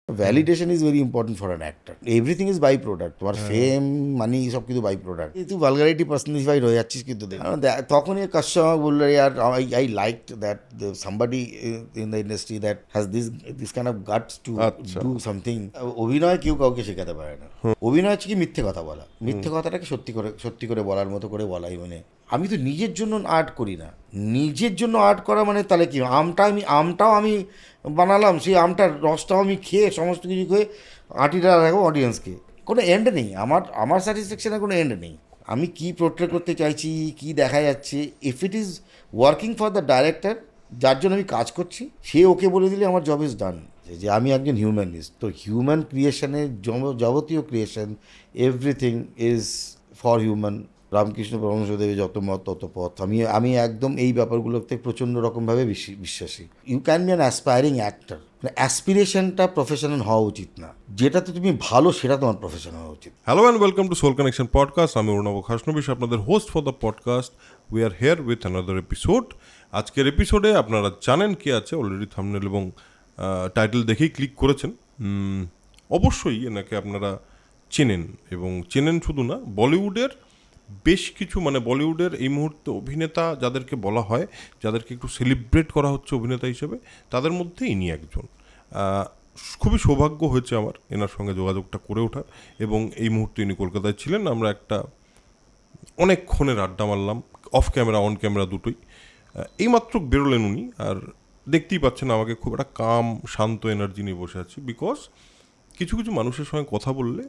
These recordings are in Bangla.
Validation is very important for an actor. Everything is by product. তোমার ফেম মানি সব কিছু বাই প্রোডাক্ট। তুই ভালগারিটি পার্সোনালিফাইড হয়ে যাচ্ছিস কিন্তু তখনই কাস্টমার বললো আর I like that somebody in the industry that has this kind of guts to do something. অভিনয় কেউ কাউকে শেখাতে পারে না। অভিনয় হচ্ছে কি মিথ্যে কথা বলা, মিথ্যে কথাটাকে সত্যি করে বলার মতো করে বলাই। মানে আমি তো নিজের জন্য আর্ট করি না। নিজের জন্য আর্ট করা মানে তাহলে কি আমটাও আমি বানালাম, সেই আমটার রসটাও আমি খেয়ে সমস্ত কিছু খেয়ে আঁটিটা রাখবো অডিয়েন্সকে। কোনো এন্ড নেই আমার স্যাটিসফ্যাকশনের কোনো এন্ড নেই। আমি কি পোর্ট্রে করতে চাইছি, কি দেখা যাচ্ছে, if it is working for the director যার জন্য আমি কাজ করছি, সে ওকে বলে দিলে আমার জব ইজ ডান। যে আমি একজন হিউম্যানিস্ট, তো হিউম্যান ক্রিয়েশনের যাবতীয় creation everything is for human. Ramakrishna পরমহংসদেবের যত মত তত পথ। আমি একদম এই ব্যাপারগুলোতে প্রচণ্ড রকমভাবে বিশ্বাসী। You can be an aspiring actor, মানে অ্যাসপিরেশনটা প্রফেশনাল হওয়া উচিত না। যেটাতে তুমি ভালো সেটা তোমার প্রফেশন হওয়া উচিত। Hello and welcome to soul connection podcast. আমি অর্ণব খাসনবিশ, আপনাদের host for the podcast. We are here with another episode. আজকের এপিসোডে আপনারা জানেন কে আছে, অলরেডি থাম্বনেল এবং টাইটেল দেখেই ক্লিক করেছেন। অবশ্যই এনাকে আপনারা চেনেন, এবং চেনেন শুধু না, বলিউডের বেশ কিছু, মানে বলিউডের এই মুহূর্তে অভিনেতা যাদেরকে বলা হয়, যাদেরকে একটু সেলিব্রেট করা হচ্ছে অভিনেতা হিসেবে, তাদের মধ্যে ইনি একজন। খুবই সৌভাগ্য হয়েছে আমার এনার সঙ্গে যোগাযোগটা করে ওঠার, এবং এই মুহূর্তে ইনি কলকাতায় ছিলেন। আমরা একটা অনেকক্ষণের আড্ডা মারলাম, অফ ক্যামেরা অন ক্যামেরা দুটোই। এইমাত্র বেরোলেন উনি, আর দেখতেই পাচ্ছেন আমাকে খুব একটা কাম শান্ত এনার্জি নিয়ে বসে আছি। বিকজ কিছু কিছু মানুষের সঙ্গে কথা বললে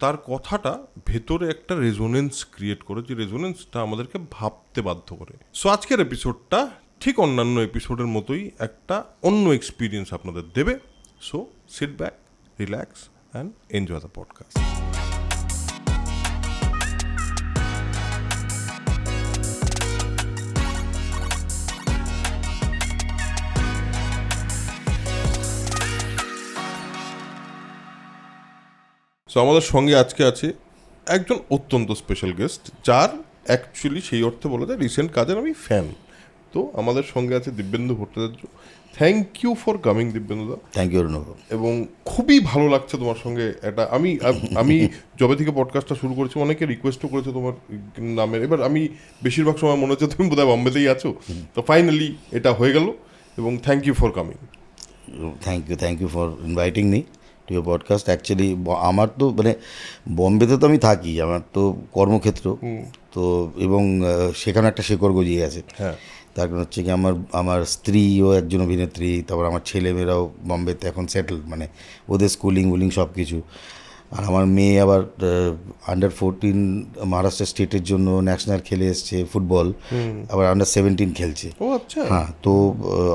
তার কথাটা ভেতরে একটা রেজোনেন্স ক্রিয়েট করে, যে রেজোনেন্সটা আমাদেরকে ভাবতে বাধ্য করে। সো আজকের এপিসোডটা ঠিক অন্যান্য এপিসোডের মতোই একটা অন্য এক্সপিরিয়েন্স আপনাদের দেবে। So sit back, relax and enjoy the podcast. So আমাদের সঙ্গে আজকে আছে একজন অত্যন্ত স্পেশাল গেস্ট, যার অ্যাকচুয়ালি সেই অর্থে বলা যায় রিসেন্ট কাজের আমি ফ্যান। তো আমাদের সঙ্গে আছে Dibyendu Bhattacharya. Thank you for coming দিব্যেন্দুদা। Thank you Arnab. এবং খুবই ভালো লাগছে তোমার সঙ্গে এটা। আমি যবে থেকে পডকাস্টটা শুরু করেছি, অনেকে রিকোয়েস্টও করেছে তোমার নামের। এবার আমি বেশিরভাগ সময় মনে হচ্ছে তুমি বোধহয় বম্বেতেই আছো। তো ফাইনালি এটা হয়ে গেল, এবং thank you for coming. Thank you for inviting me to your podcast. Actually আমার তো মানে বম্বেতে তো আমি থাকি, আমার তো কর্মক্ষেত্র তো, এবং সেখানে একটা শেকড় গজিয়ে গেছে। হ্যাঁ, তার কারণ হচ্ছে কি আমার স্ত্রীও একজন অভিনেত্রী, তারপর আমার ছেলেমেয়েরাও বম্বেতে এখন সেটেল, মানে ওদের স্কুলিং সব কিছু। আর আমার মেয়ে আবার আন্ডার 14 মহারাষ্ট্র স্টেটের জন্য ন্যাশনাল খেলে এসছে ফুটবল, আবার আন্ডার 17 খেলছে। ও আচ্ছা। হ্যাঁ, তো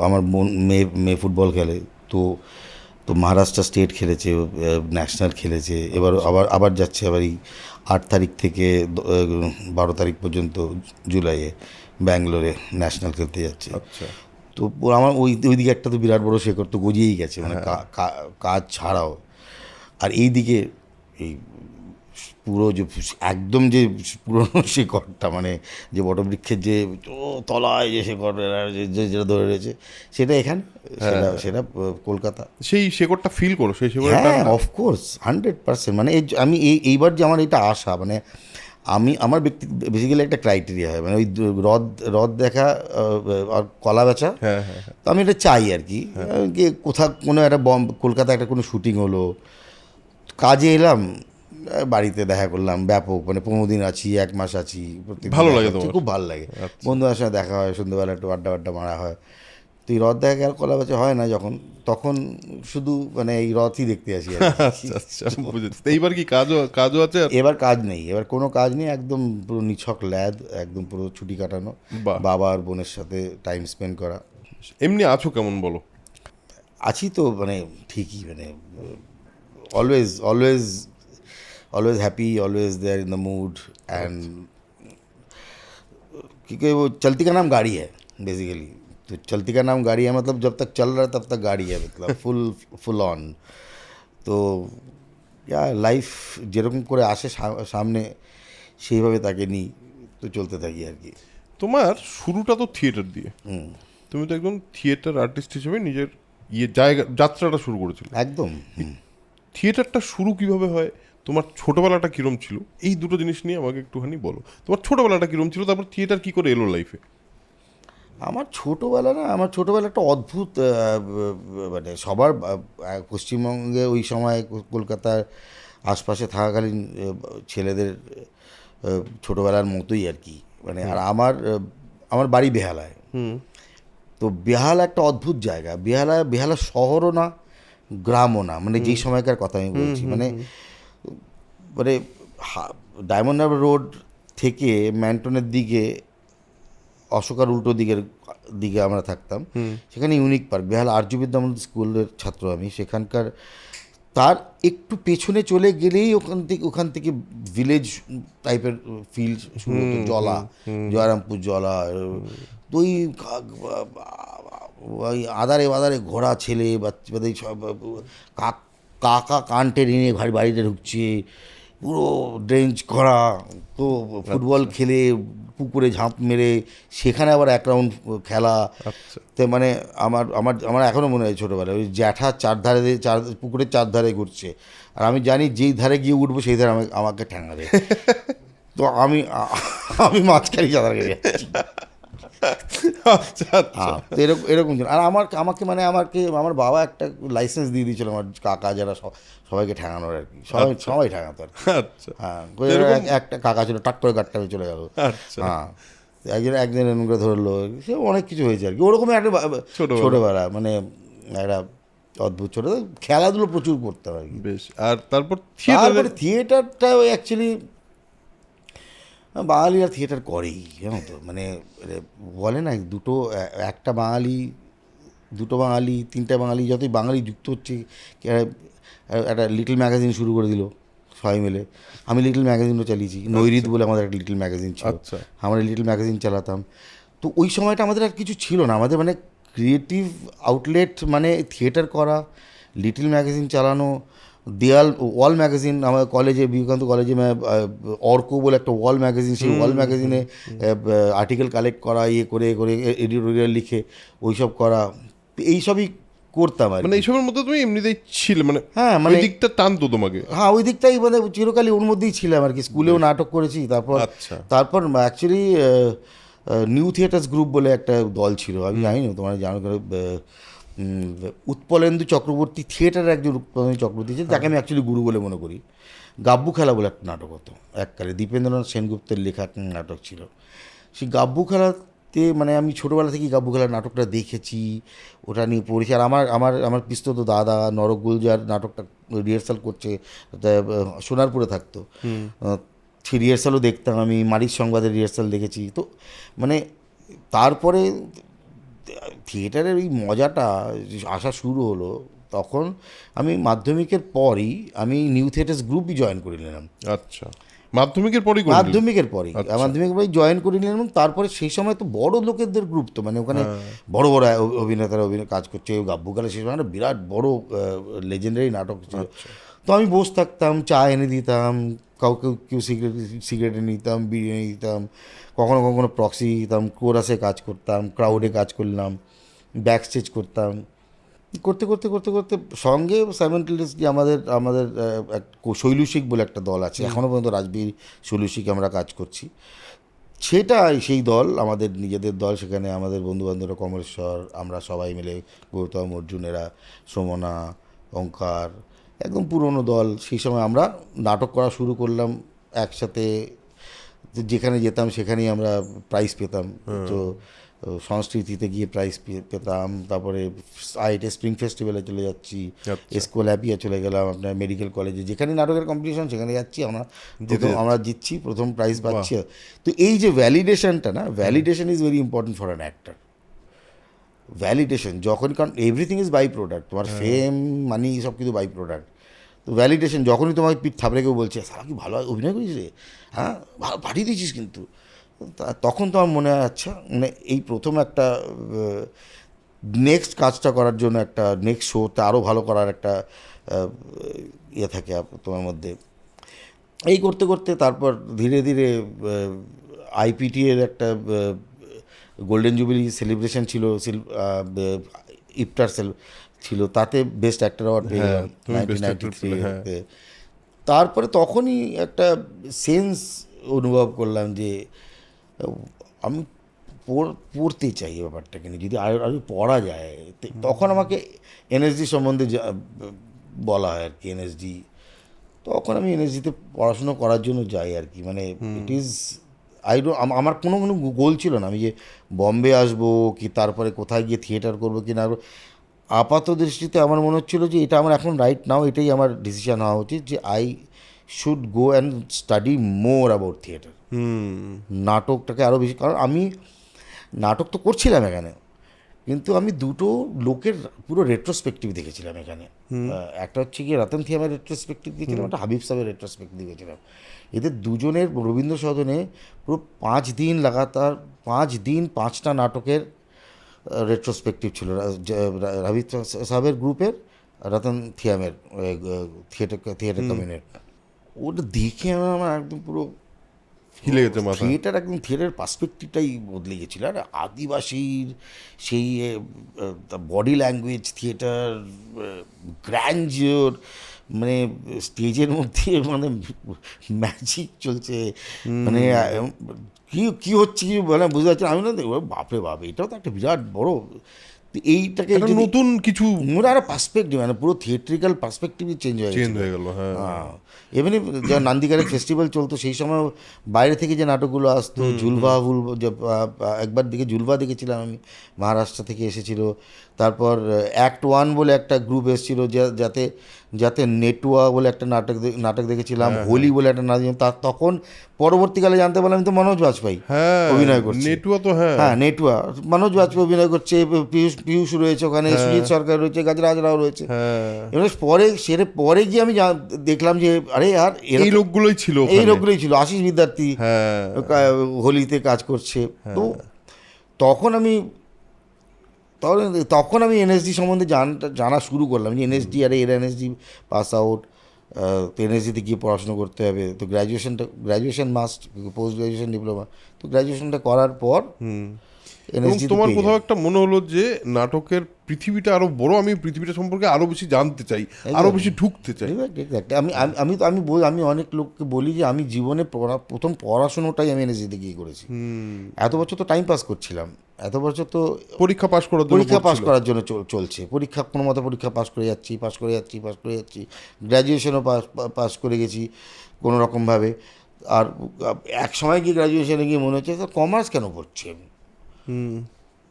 আমার মেয়ে ফুটবল খেলে, তো তো মহারাষ্ট্র স্টেট খেলেছে, ন্যাশনাল খেলেছে। এবার আবার যাচ্ছে, আবার এই 8 তারিখ থেকে 12 তারিখ পর্যন্ত জুলাইয়ে ব্যাঙ্গালোরে ন্যাশনাল খেলতে যাচ্ছে। আচ্ছা, তো আমার ওইদিকে একটা তো বিরাট বড় শেকড় তো গজিয়েই গেছে, মানে কাজ ছাড়াও। আর এই দিকে এই পুরো যে একদম যে পুরোনো শেকড়টা, মানে যে বটবৃক্ষের যে তলায় যে শেকড় যেটা ধরে রয়েছে, সেটা এখানে, সেটা কলকাতা। সেই শেকড়টা ফিল করো, সেই শেকড়টা। হ্যাঁ, অফকোর্স 100%। মানে আমি এইবার যে আমার এটা আশা, মানে আমার বেসিক্যালি একটা ক্রাইটেরিয়া হয়, মানে ওই হ্রদ দেখা আর কলা বেচা। হ্যাঁ হ্যাঁ হ্যাঁ। তো আমি এটা চাই আর কি, কোথাও কোনো একটা কলকাতায় একটা কোনো শুটিং হলো, কাজে এলাম, বাড়িতে দেখা করলাম, ব্যাপক মানে 15 দিন আছি, 1 মাস আছি, ভালো লাগে তোমার? খুব ভালো লাগে। বন্ধুদের সঙ্গে দেখা হয়, সন্ধ্যেবেলা একটু আড্ডা মারা হয়। তো এই হ্রদ দেখা আর কলা বেচা হয় না যখন, তখন শুধু মানে এই হ্রদই দেখতে আসি আর কি। আচ্ছা আচ্ছা, বুঝেছি। এইবার কি কাজও আছে? এবার কাজ নেই, এবার কোনো কাজ নেই, একদম পুরো নিছক ল্যাদ, একদম পুরো ছুটি কাটানো, বাহ। বাবা আর বোনের সাথে টাইম স্পেন্ড করা। এমনি আছো কেমন বলো? আছি তো মানে ঠিকই, মানে always always always happy, always there in the mood and क्योंकि वो चलती का नाम गाड़ी है बेसिकली। तो चलती का नाम गाड़ी है, मतलब जब तक चल रहा है तब तक गाड़ी है, मतलब फुल ऑन। তো লাইফ যেরকম করে আসে সামনে, সেইভাবে তাকে নিই, তো চলতে থাকি আর কি। তোমার শুরুটা তো থিয়েটার দিয়ে। তুমি তো একজন থিয়েটার আর্টিস্ট হিসেবে নিজের যাত্রাটা শুরু করেছিলে। একদম। থিয়েটারটা শুরু কিভাবে হয়, তোমার ছোটবেলাটা কিরম ছিল, এই দুটো জিনিস নিয়ে আমাকে একটুখানি বলো। তোমার ছোটবেলাটা কিরম ছিল, তারপর থিয়েটার কি করে এলো লাইফে? আমার ছোটোবেলা একটা অদ্ভুত মানে সবার পশ্চিমবঙ্গে ওই সময় কলকাতার আশপাশে থাকাকালীন ছেলেদের ছোটোবেলার মতোই আর কি, মানে আর আমার বাড়ি বেহালায়। তো বেহালা একটা অদ্ভুত জায়গা, বেহালা শহরও না গ্রামও না, মানে যেই সময়কার কথা আমি বলছি, মানে মানে ডায়মন্ড হারবার রোড থেকে ম্যান্টনের দিকে, অশোকার উল্টো দিকে আমরা থাকতাম। সেখানে ইউনিক পার্ক, বেহালা আর্য বিদ্যামন্দির স্কুলের ছাত্র আমি, সেখানকার তার একটু পেছনে চলে গেলেই ওখান থেকে ভিলেজ টাইপের ফিল শুরু হতো। জয়রামপুর জলা, তো ওই আদারে ঘোড়া ছেলে বাচ্চাদের সব কাকা কান টেনে নিয়ে বাড়িতে ঢুকছে, পুরো ড্রেঞ্চ করা, তো ফুটবল খেলে পুকুরে ঝাঁপ মেরে সেখানে আবার এক রাউন্ড খেলা। তো মানে আমার আমার আমার এখনও মনে হয় ছোটোবেলায় ওই জ্যাঠা পুকুরের চারধারে ঘুরছে, আর আমি জানি যেই ধারে গিয়ে উঠবো সেই ধারে আমাকে ঠ্যাঙাবে। তো আমি মাঝখানে সাঁতার কেটে যাচ্ছি। তো এরকম ছিল। আর আমাকে আমার বাবা একটা লাইসেন্স দিয়ে দিয়েছিল, আমার কাকা যারা সবাইকে ঠ্যাঙানোর আর কি, সবাই ঠ্যাঙাতো আর কি। হ্যাঁ, একটা কাকা ছিল, টাক করে গাড়টা চলে গেল। হ্যাঁ, একজন এরকম করে ধরলো, সে অনেক কিছু হয়েছে আর কি। ওরকমই একটা ছোটোবেলা, মানে একটা অদ্ভুত ছোটো খেলাধুলো প্রচুর করতাম আর কি। বেশ। আর তারপরে থিয়েটারটা অ্যাকচুয়ালি বাঙালিরা থিয়েটার করেই, জানো তো, মানে বলে না দুটো বাঙালি তিনটা বাঙালি, যতই বাঙালি যুক্ত হচ্ছে, একটা লিটল ম্যাগাজিন শুরু করে দিল সবাই মিলে। আমি লিটল ম্যাগাজিনও চালিয়েছি, নৈরিত বলে আমাদের একটা লিটল ম্যাগাজিন ছিল, আমরা লিটল ম্যাগাজিন চালাতাম। তো ওই সময়টা আমাদের আর কিছু ছিল না, আমাদের মানে ক্রিয়েটিভ আউটলেট মানে থিয়েটার করা, লিটল ম্যাগাজিন চালানো, ওয়াল ম্যাগাজিন, আমার কলেজে, বিবেকানন্দ কলেজে অর্ক বলে একটা ওয়াল ম্যাগাজিন, সেই ওয়াল ম্যাগাজিনে আর্টিকেল কালেক্ট করা, করে এডিটোরিয়াল লিখে ওইসব করা, এইসবই করতাম আর মানে এইসবের মধ্যে তুমি এমনিতেই ছিলে, মানে হ্যাঁ, মানে ওই দিকটা টানতো তোমাকে। হ্যাঁ, ওই দিকটাই মানে চিরকালই ওর মধ্যেই ছিলাম আর কি। স্কুলেও নাটক করেছি, তারপর অ্যাকচুয়ালি নিউ থিয়েটার্স গ্রুপ বলে একটা দল ছিল, আমি জানি না তোমার জানো, উৎপলেন্দু চক্রবর্তী থিয়েটারের একজন উৎপলেন্দু চক্রবর্তী ছিল, যাকে আমি অ্যাকচুয়ালি গুরু বলে মনে করি। গাব্বু খেলা বলে একটা নাটক হতো এককালে, দীপেন্দ্রনাথ সেনগুপ্তের লেখা একটা নাটক ছিল। সেই গাব্বু খেলাতে মানে আমি ছোটোবেলা থেকেই গাব্বু খেলার নাটকটা দেখেছি, ওটা নিয়ে পড়েছি। আর আমার পিস্তত দাদা নরক গুলজার নাটকটা রিহার্সাল করছে, সোনারপুরে থাকতো, সেই রিহার্সালও দেখতাম আমি, মারিক সংবাদের রিহার্সাল দেখেছি। তো মানে তারপরে থিয়েটারের ওই মজাটা আসা শুরু হলো তখন আমি মাধ্যমিকের পরই আমি নিউ থিয়েটার্স গ্রুপই জয়েন করে নিলাম। আচ্ছা, মাধ্যমিকের পরই জয়েন করে নিলাম। তারপরে সেই সময় তো বড় লোকেদের গ্রুপ, তো মানে ওখানে বড় বড় অভিনেতারা কাজ করছে। গাব্বু খেলা সেই সময় একটা বিরাট বড় লেজেন্ডারি নাটক ছিল। তো আমি বসে থাকতাম, চা এনে দিতাম, কেউ সিগারেট এনে দিতাম, বিরিয়ানি দিতাম, কখনো কখনো প্রক্সি দিতাম, কোরাসে কাজ করতাম, ক্রাউডে কাজ করলাম, ব্যাক স্টেজ করতাম। করতে করতে করতে করতে সঙ্গে সাইমেন্টালিয়াসলি আমাদের এক শৈলুশিক বলে একটা দল আছে, এখনও পর্যন্ত রাজবীর শৈলুশিক আমরা কাজ করছি। সেই দল আমাদের নিজেদের দল, সেখানে আমাদের বন্ধুবান্ধবরা কমলেশ্বর, আমরা সবাই মিলে, গৌতম অর্জুনেরা, সোমনা, ওঙ্কার, একদম পুরনো দল। সেই সময় আমরা নাটক করা শুরু করলাম একসাথে, যেখানে যেতাম সেখানেই আমরা প্রাইজ পেতাম। তো সংস্কৃতিতে গিয়ে প্রাইজ পেতাম, তারপরে আইটে স্প্রিং ফেস্টিভ্যালে চলে যাচ্ছি, এসকোল্যাপিয়া চলে গেলাম, আপনার মেডিকেল কলেজে, যেখানে নাটকের কম্পিটিশন সেখানে যাচ্ছি, আমরা জিতছি, প্রথম প্রাইজ পাচ্ছি। তো এই যে ভ্যালিডেশনটা না, validation is very important for an actor. Validation যখন, কারণ এভরিথিং ইজ বাই প্রোডাক্ট, তোমার ফেম মানি সব কিছু বাই প্রোডাক্ট। তো ভ্যালিডেশন যখনই তোমার পিঠ থাপড়ে কেউ বলছে সারা কি ভালো অভিনয় করিস রে, হ্যাঁ ভালো পাঠিয়ে দিয়েছিস, কিন্তু তখন তো আমার মনে হয় আচ্ছা, মানে এই প্রথম একটা নেক্সট কাজটা করার জন্য, একটা নেক্সট শোতে আরও ভালো করার একটা ইয়ে থাকে তোমার মধ্যে। এই করতে করতে তারপর ধীরে ধীরে আইপিটি এর একটা গোল্ডেন জুবিলি সেলিব্রেশন ছিল ইফতার সেল ছিল, তাতে বেস্ট অ্যাক্টর অ্যাওয়ার্ড পেয়ে হ্যাঁ, গেলাম তুমি Best Actor 1993 পেলে, হ্যাঁ। তে। তারপরে তখনই একটা সেন্স অনুভব করলাম যে আমি পড়তে চাই এই ব্যাপারটাকে নিয়ে, যদি আরও পড়া যায়। তখন আমাকে এনএসডি সম্বন্ধে বলা হয় আর কি, এনএসডি। তখন আমি এনএসডিতে পড়াশুনো করার জন্য যাই আর কি, মানে ইট ইজ আমার কোনো গোল ছিল না আমি যে বম্বে আসবো কি তারপরে কোথায় গিয়ে থিয়েটার করবো কি না করবো। আপাত দৃষ্টিতে আমার মনে হচ্ছিলো যে এটা আমার এখন রাইট নাও এটাই আমার ডিসিশন হওয়া উচিত যে I should go and study more about theatre, নাটকটাকে আরও বেশি। কারণ আমি নাটক তো করছিলাম এখানে, কিন্তু আমি দুটো লোকের পুরো রেট্রোস্পেক্টিভ দেখেছিলাম এখানে। একটা হচ্ছে গিয়ে রতন থিয়ামের রেট্রোস্পেক্টিভ দেখেছিলাম, একটা হাবিব সাহেবের রেট্রোস্পেক্টিভ দেখেছিলাম। এদের দুজনের রবীন্দ্র সদনে পুরো 5 দিন লাগাতার 5 দিন 5টা নাটকের রেট্রোস্পেক্টিভ ছিল, হাবিব সাহেবের গ্রুপের, রতন থিয়ামের থিয়েটার কমিউনের। ওটা দেখে আমার একদম পুরো হিলে গেছে মাথা। থিয়েটার পার্সপেক্টিভটাই বদলে গেছিলো। আর আদিবাসীর সেই বডি ল্যাঙ্গুয়েজ, থিয়েটার গ্র্যান্ডিওর, মানে স্টেজের মধ্যে মানে ম্যাজিক চলছে, মানে কি হচ্ছে কি মানে বুঝতে পারছি না। আমি না বাপরে বাপ, এটাও তো একটা বিরাট বড়, এইটাকে একটা নতুন কিছু মোটা একটা পার্সপেক্টিভ, মানে পুরো থিয়েট্রিক্যাল পার্সপেক্টিভই চেঞ্জ হয়ে গেল। হ্যাঁ, এমনি যা নান্দিগারের ফেস্টিভ্যাল চলতো সেই সময় বাইরে থেকে যে নাটকগুলো আসতো, ঝুলভা একবার ঝুলভা দেখেছিলাম আমি, মহারাষ্ট্র থেকে এসেছিল। তারপর অ্যাক্ট 1 বলে একটা গ্রুপ এসেছিলো, যাতে নেটুয়া বলে একটা নাটক দেখেছিলাম, হোলি বলে একটা নাটক। তখন পরবর্তীকালে জানতে পারলাম তো মনোজ বাজপেয়ী অভিনয় করছে। নেটুয়া তো হ্যাঁ নেটুয়া, মনোজ বাজপেয়ী অভিনয় করছে, পীয়ূষ রয়েছে ওখানে, সুজিত সরকার রয়েছে, গাজরাজ রাও রয়েছে। এবার পরে গিয়ে আমি দেখলাম যে আরে আর এই লোকগুলোই ছিল, আশিস বিদ্যার্থী হোলিতে কাজ করছে। তো তখন আমি এনএসডি সম্বন্ধে জানা শুরু করলাম যে এনএসডি, আরে এরা এনএসডি পাস আউট, তো এনএসডিতে গিয়ে পড়াশোনা করতে হবে, তো graduation must, post graduation diploma. তো গ্র্যাজুয়েশনটা করার পর তোমার কোথাও একটা মনে হলো যে নাটকের পৃথিবীটা আরো বড়, আমি পৃথিবীটা সম্পর্কে আরো বেশি জানতে চাই, আরো বেশি ঢুকতে চাই। আমি অনেক লোককে বলি যে আমি জীবনে প্রথম পড়াশোনাটাই আমি এনএসডিতে গিয়ে করেছি। এত বছর তো টাইম পাস করছিলাম, এত বছর তো পরীক্ষা পাস করার জন্য চলছে, পরীক্ষা কোনো মতো পরীক্ষা পাস করে যাচ্ছি, গ্র্যাজুয়েশনও পাস করে গেছি কোনো রকমভাবে। আর এক সময় গিয়ে গ্র্যাজুয়েশনে গিয়ে মনে হচ্ছে কমার্স কেন পড়ছি আমি।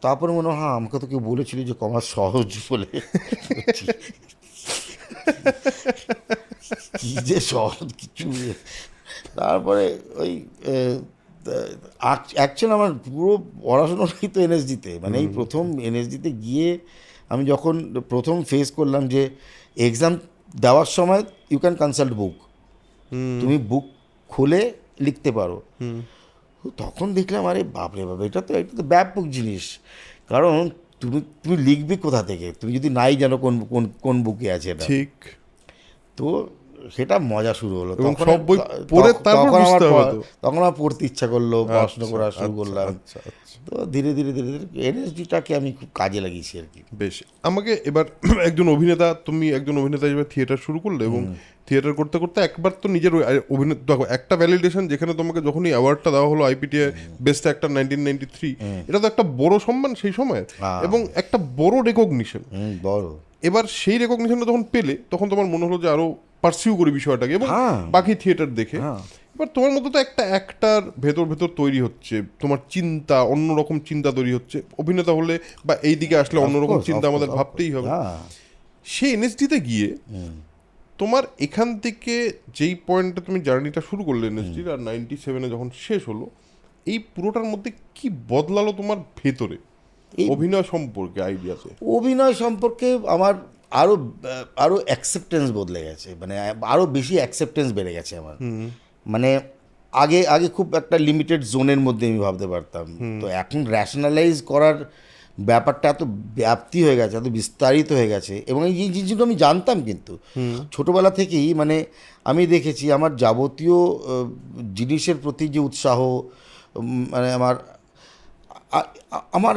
তারপরে মনে হয় আমাকে তো কেউ বলেছিল যে কমার্স সহজ বলে, কি যে সহজ কিছু। তারপরে ওই অ্যাকচুয়ালি আমার পুরো পড়াশোনাটাই তো এনএসডিতে, মানে এই প্রথম এনএসডিতে গিয়ে আমি যখন প্রথম ফেস করলাম যে এক্সাম দেওয়ার সময় ইউ ক্যান কনসাল্ট বুক, তুমি বুক খুলে লিখতে পারো। তখন দেখলাম আরে বাপরে বাপ, এটা তো ব্যাপক জিনিস। কারণ তুমি লিখবে কোথা থেকে, তুমি যদি নাই জানো কোন বুকে আছে এটা, ঠিক। তো সেটা মজা শুরু হলো। তখন আমার পড়তে ইচ্ছা করলো, পড়াশোনা করা শুরু করলাম। তো ধীরে ধীরে এনএসডিটাকে আমি খুব কাজে লাগিয়েছি আর কি। বেশ, আমাকে এবার তুমি একজন অভিনেতা হিসেবে থিয়েটার শুরু করলে, এবং থিয়েটার করতে করতে একবার তো নিজের অভিনেতা, দেখো একটা ভ্যালিডেশন, যেখানে তোমাকে যখনই অ্যাওয়ার্ডটা দেওয়া হলো আইপিটিএ বেস্ট অ্যাক্টর 1993, এটা তো একটা বড় সম্মান সেই সময়, এবং একটা বড় রেকগনিশন। এবার সেই রেকগনিশনটা যখন পেলে, তখন তোমার মনে হলো যে আরো পার্সিউ করি বিষয়টাকে, এবং বাকি থিয়েটার দেখে। এবার তোমার মতো তো একটা অ্যাক্টার ভেতর তৈরি হচ্ছে, তোমার চিন্তা অন্যরকম চিন্তা তৈরি হচ্ছে, অভিনেতা হলে বা এই দিকে আসলে অন্যরকম চিন্তা আমাদের ভাবতেই হবে। সেই এনএসডিতে গিয়ে তোমার এখান থেকে যেই পয়েন্টে তুমি জার্নিটা শুরু করলে এনএসডির, আর 97 যখন শেষ হলো, এই পুরোটার মধ্যে কি বদলালো তোমার ভেতরে অভিনয় সম্পর্কে আইডিয়াতে? অভিনয় সম্পর্কে আমার আরো অ্যাকসেপ্টেন্স বদলে গেছে, মানে আরো বেশি অ্যাকসেপ্টেন্স বেড়ে গেছে আমার। মানে আগে খুব একটা লিমিটেড জোনের মধ্যে আমি ভাবতে পারতাম, তো এখন র্যাশনালাইজ করার ব্যাপারটা এত ব্যাপ্তি হয়ে গেছে, এত বিস্তারিত হয়ে গেছে। এবং এই জিনিসগুলো আমি জানতাম, কিন্তু ছোটোবেলা থেকেই মানে আমি দেখেছি আমার যাবতীয় জিনিসের প্রতি যে উৎসাহ, মানে আমার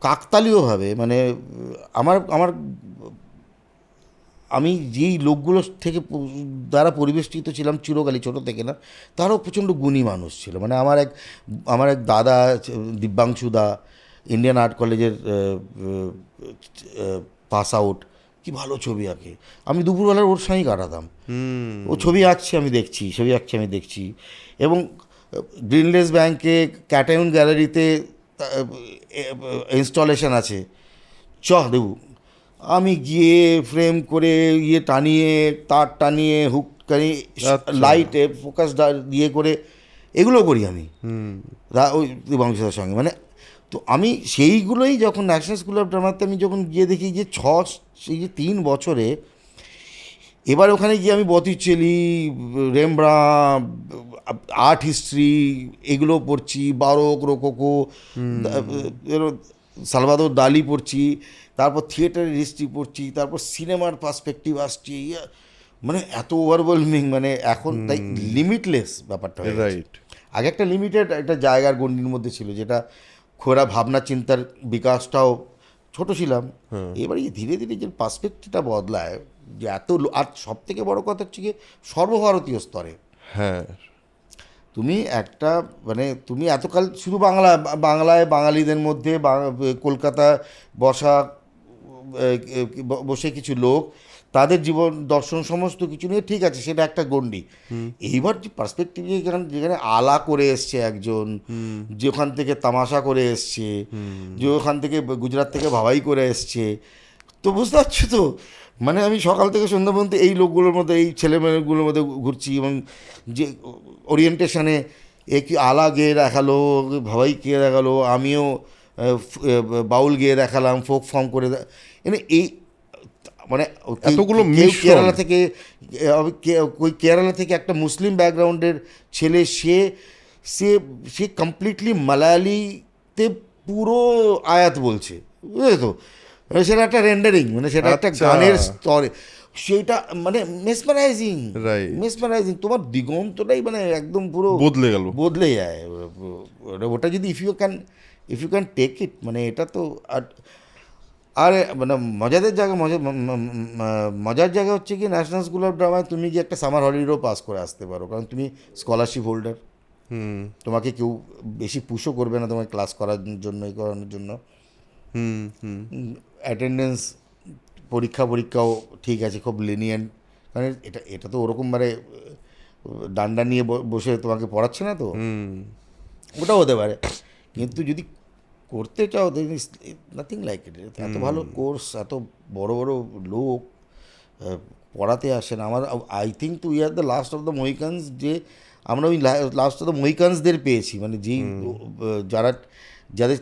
কাকতালীয়ভাবে মানে আমার আমার আমি যেই লোকগুলোর থেকে দ্বারা পরিবেষ্টিত ছিলাম চিরকালই, ছোটো থেকে না, তারাও প্রচণ্ড গুণী মানুষ ছিল। মানে আমার এক দাদা দিব্যাংশু দা, ইন্ডিয়ান আর্ট কলেজের পাস আউট, কি ভালো ছবি আঁকে। আমি দুপুরবেলার ওর সঙ্গেই কাটাতাম। ও ছবি আঁকছে আমি দেখছি। এবং গ্রিনলেস ব্যাংকে ক্যাটায়ন গ্যালারিতে ইনস্টলেশন আছে, দেবু। আমি গিয়ে ফ্রেম করে টানিয়ে, তার টানিয়ে, হুক টানিয়ে, লাইটে ফোকাস দিয়ে করে এগুলো করি আমি ওই বংশীদার সঙ্গে। মানে তো আমি সেইগুলোই যখন ন্যাশনাল স্কুল অফ ড্রামাতে আমি যখন গিয়ে দেখি যে সেই যে 3 বছরে, এবার ওখানে গিয়ে আমি বতিচেলি, রেমব্রা, আর্ট হিস্ট্রি এগুলো পড়ছি, বারোক, রোকোকো, সালভাদর দালি পড়ছি, তারপর থিয়েটারের হিস্ট্রি পড়ছি, তারপর সিনেমার পার্সপেক্টিভ আসছি। মানে এত ওভারওয়েলমিং, মানে এখন তাই লিমিটলেস ব্যাপারটা হয়ে গেছে। আগে একটা লিমিটেড একটা জায়গার গণ্ডির মধ্যে ছিল, যেটা খোরা ভাবনা চিন্তার বিকাশটাও ছোট ছিলাম। এবারে ধীরে ধীরে যে পার্সপেক্টিভটা বদলায়, যে আর সব থেকে বড় কথা হচ্ছে কি, সর্বভারতীয় স্তরে। হ্যাঁ, তুমি একটা মানে তুমি এতকাল শুধু বাংলায় বাঙালিদের মধ্যে কলকাতা বসে কিছু লোক তাদের জীবন দর্শন সমস্ত কিছু নিয়ে, ঠিক আছে, সেটা একটা গণ্ডি। এইবার যে পার্সপেক্টিভ যেখানে আলা করে এসছে একজন, যে ওখান থেকে তামাশা করে এসছে, যে ওখান থেকে গুজরাট থেকে ভাবাই করে এসছে, তো বুঝতে পারছো তো। মানে আমি সকাল থেকে সন্ধ্যা পর্যন্ত এই লোকগুলোর মধ্যে, এই ছেলেমেয়েগুলোর মধ্যে ঘুরছি, এবং যে ওরিয়েন্টেশনে কি আলা গেয়ে দেখালো, ভাবাই গেয়ে দেখালো, আমিও বাউল গেয়ে দেখালাম, ফোক ফর্ম করে মানে এই মানে এতগুলো কেরালা থেকে একটা মুসলিম ব্যাকগ্রাউন্ডের ছেলে, সে কমপ্লিটলি মালায়ালিতে পুরো আয়াত বলছে, বুঝলে তো। সেটা একটা রেন্ডারিং, মানে সেটা একটা গানের স্তরে, সেটা মানে মেসমারাইজিং। তোমার দিগন্তটাই মানে একদম পুরো বদলে যায় ওটা, যদি if you can take it. মানে এটা তো আর মানে মজার জায়গা হচ্ছে কি, ন্যাশনাল স্কুল অফ ড্রামায় তুমি গিয়ে একটা সামার হলিডেও পাস করে আসতে পারো, কারণ তুমি স্কলারশিপ হোল্ডার। তোমাকে কেউ বেশি পুশও করবে না তোমার ক্লাস করানোর জন্য। অ্যাটেন্ডেন্স পরীক্ষাও ঠিক আছে, খুব লিনিয়েন্ট, কারণ এটা তো ওরকম মানে ডান্ডা নিয়ে বসে তোমাকে পড়াচ্ছে না, তো ওটাও হতে পারে। কিন্তু যদি করতে চাও, নাথিং লাইক ইট। এত ভালো কোর্স, এত বড় বড় লোক পড়াতে আসেন। I think too we are the last of the Mohicans, যে আমরা ওই লাস্ট অফ দ্য মহিকানসদের পেয়েছি, মানে যাদের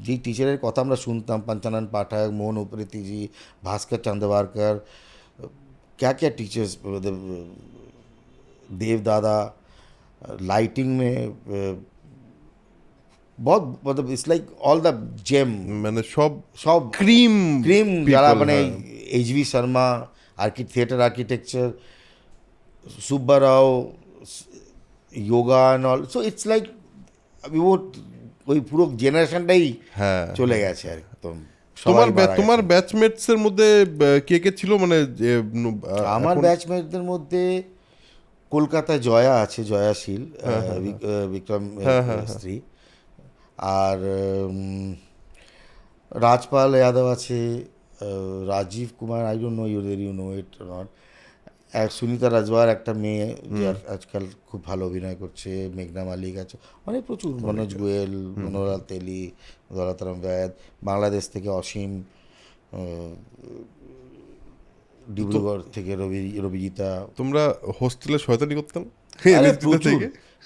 যেই টিচারের কথা আমরা শুনতাম, পঞ্চানন পাঠক, মোহন উপ্রেতিজি, ভাস্কর চন্দ্রবারকর, क्या टीचर्स, देव दादा, लाइटिंग में बहुत मतलब it's like all the gem, মানে সব ক্রিম যারা মানে HV Sharma, theatre architecture, Subba Rao, yoga and all. So it's like ওই পুরো জেনারেশনটাই চলে গেছে একদম। তোমার ব্যাচমেটসের মধ্যে কে কে ছিল? মানে আমার ব্যাচমেটদের মধ্যে কলকাতায় জয়া আছে, জয়াশীল, বিক্রম স্ত্রী, আর রাজপাল যাদব আছে, Rajeev Kumar, I don't know you know it not, Sunita Rajwar একটা মেয়ে যে আজকাল খুব ভালো অভিনয় করছে, মেঘনা মালিক আছে, অনেক প্রচুর, মনোজ গোয়েল, মনোহরলাল তেলি, দৌলতরাম বৈদ, বাংলাদেশ থেকে অসীম, ডিব্রুগড় থেকে রবিজিতা। তোমরা হোস্টেলে শয়তানি করতাম?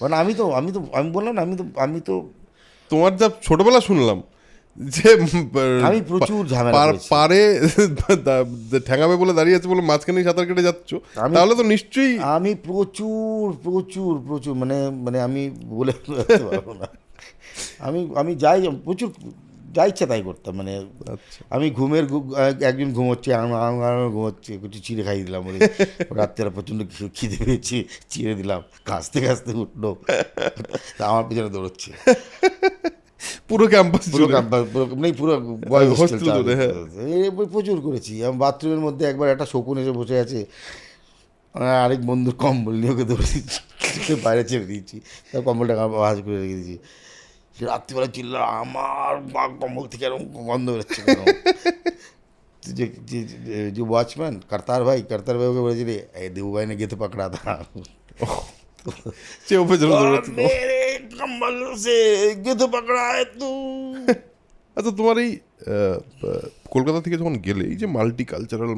মানে আমি বললাম না, আমি তো তোমার যা ছোটবেলা শুনলাম যে আমি প্রচুর ঝামেলা পারে ঠ্যাঙাবে বলে দাঁড়িয়ে আছে বলে মাঝখানে সাঁতার কেটে যাচ্ছ, তাহলে তো নিশ্চয়ই আমি প্রচুর মানে আমি বলে পারবো না। আমি প্রচুর যা ইচ্ছা তাই করতাম। মানে আমি একজন ঘুমোচ্ছে, ঘুমোচ্ছে, একটু চিড়ে খাইয়ে দিলাম, রাত্রে প্রচণ্ড খিদে পেয়েছি, চিড়ে দিলাম, কাঁচতে উঠলো, আমার পেছনে দৌড়চ্ছে। পুরো ক্যাম্পাস পুরো জুড়ে ক্যাম্পাস মানে পুরো বয়েজ hostel হোস্টেল জুড়ে, হ্যাঁ। প্রচুর করেছি। আমি বাথরুমের মধ্যে একবার একটা শকুন এসে বসে আছে, আমার আরেক বন্ধুর কম্বল নিয়ে ওকে ধরে বাইরে ছেড়ে দিয়েছি, তার কম্বলটা ভাঁজ করে রেখে দিয়েছি। সে রাত্রিবেলা চিল্লা, আমার কম্বল থেকে এরকম গন্ধ বেরোচ্ছে কেন? যে वॉचमैन करतार भाई ওকে বলেছি রে, এই দেবু ভাই ने गेट पकड़ा था, চেয়ে পেছনে দৌড়াচ্ছে তো। मेरे कम्बल से गेट पकड़ा है तू। আচ্ছা, তোমার এই কলকাতা থেকে যখন গেলে, এই যে মাল্টি কালচারাল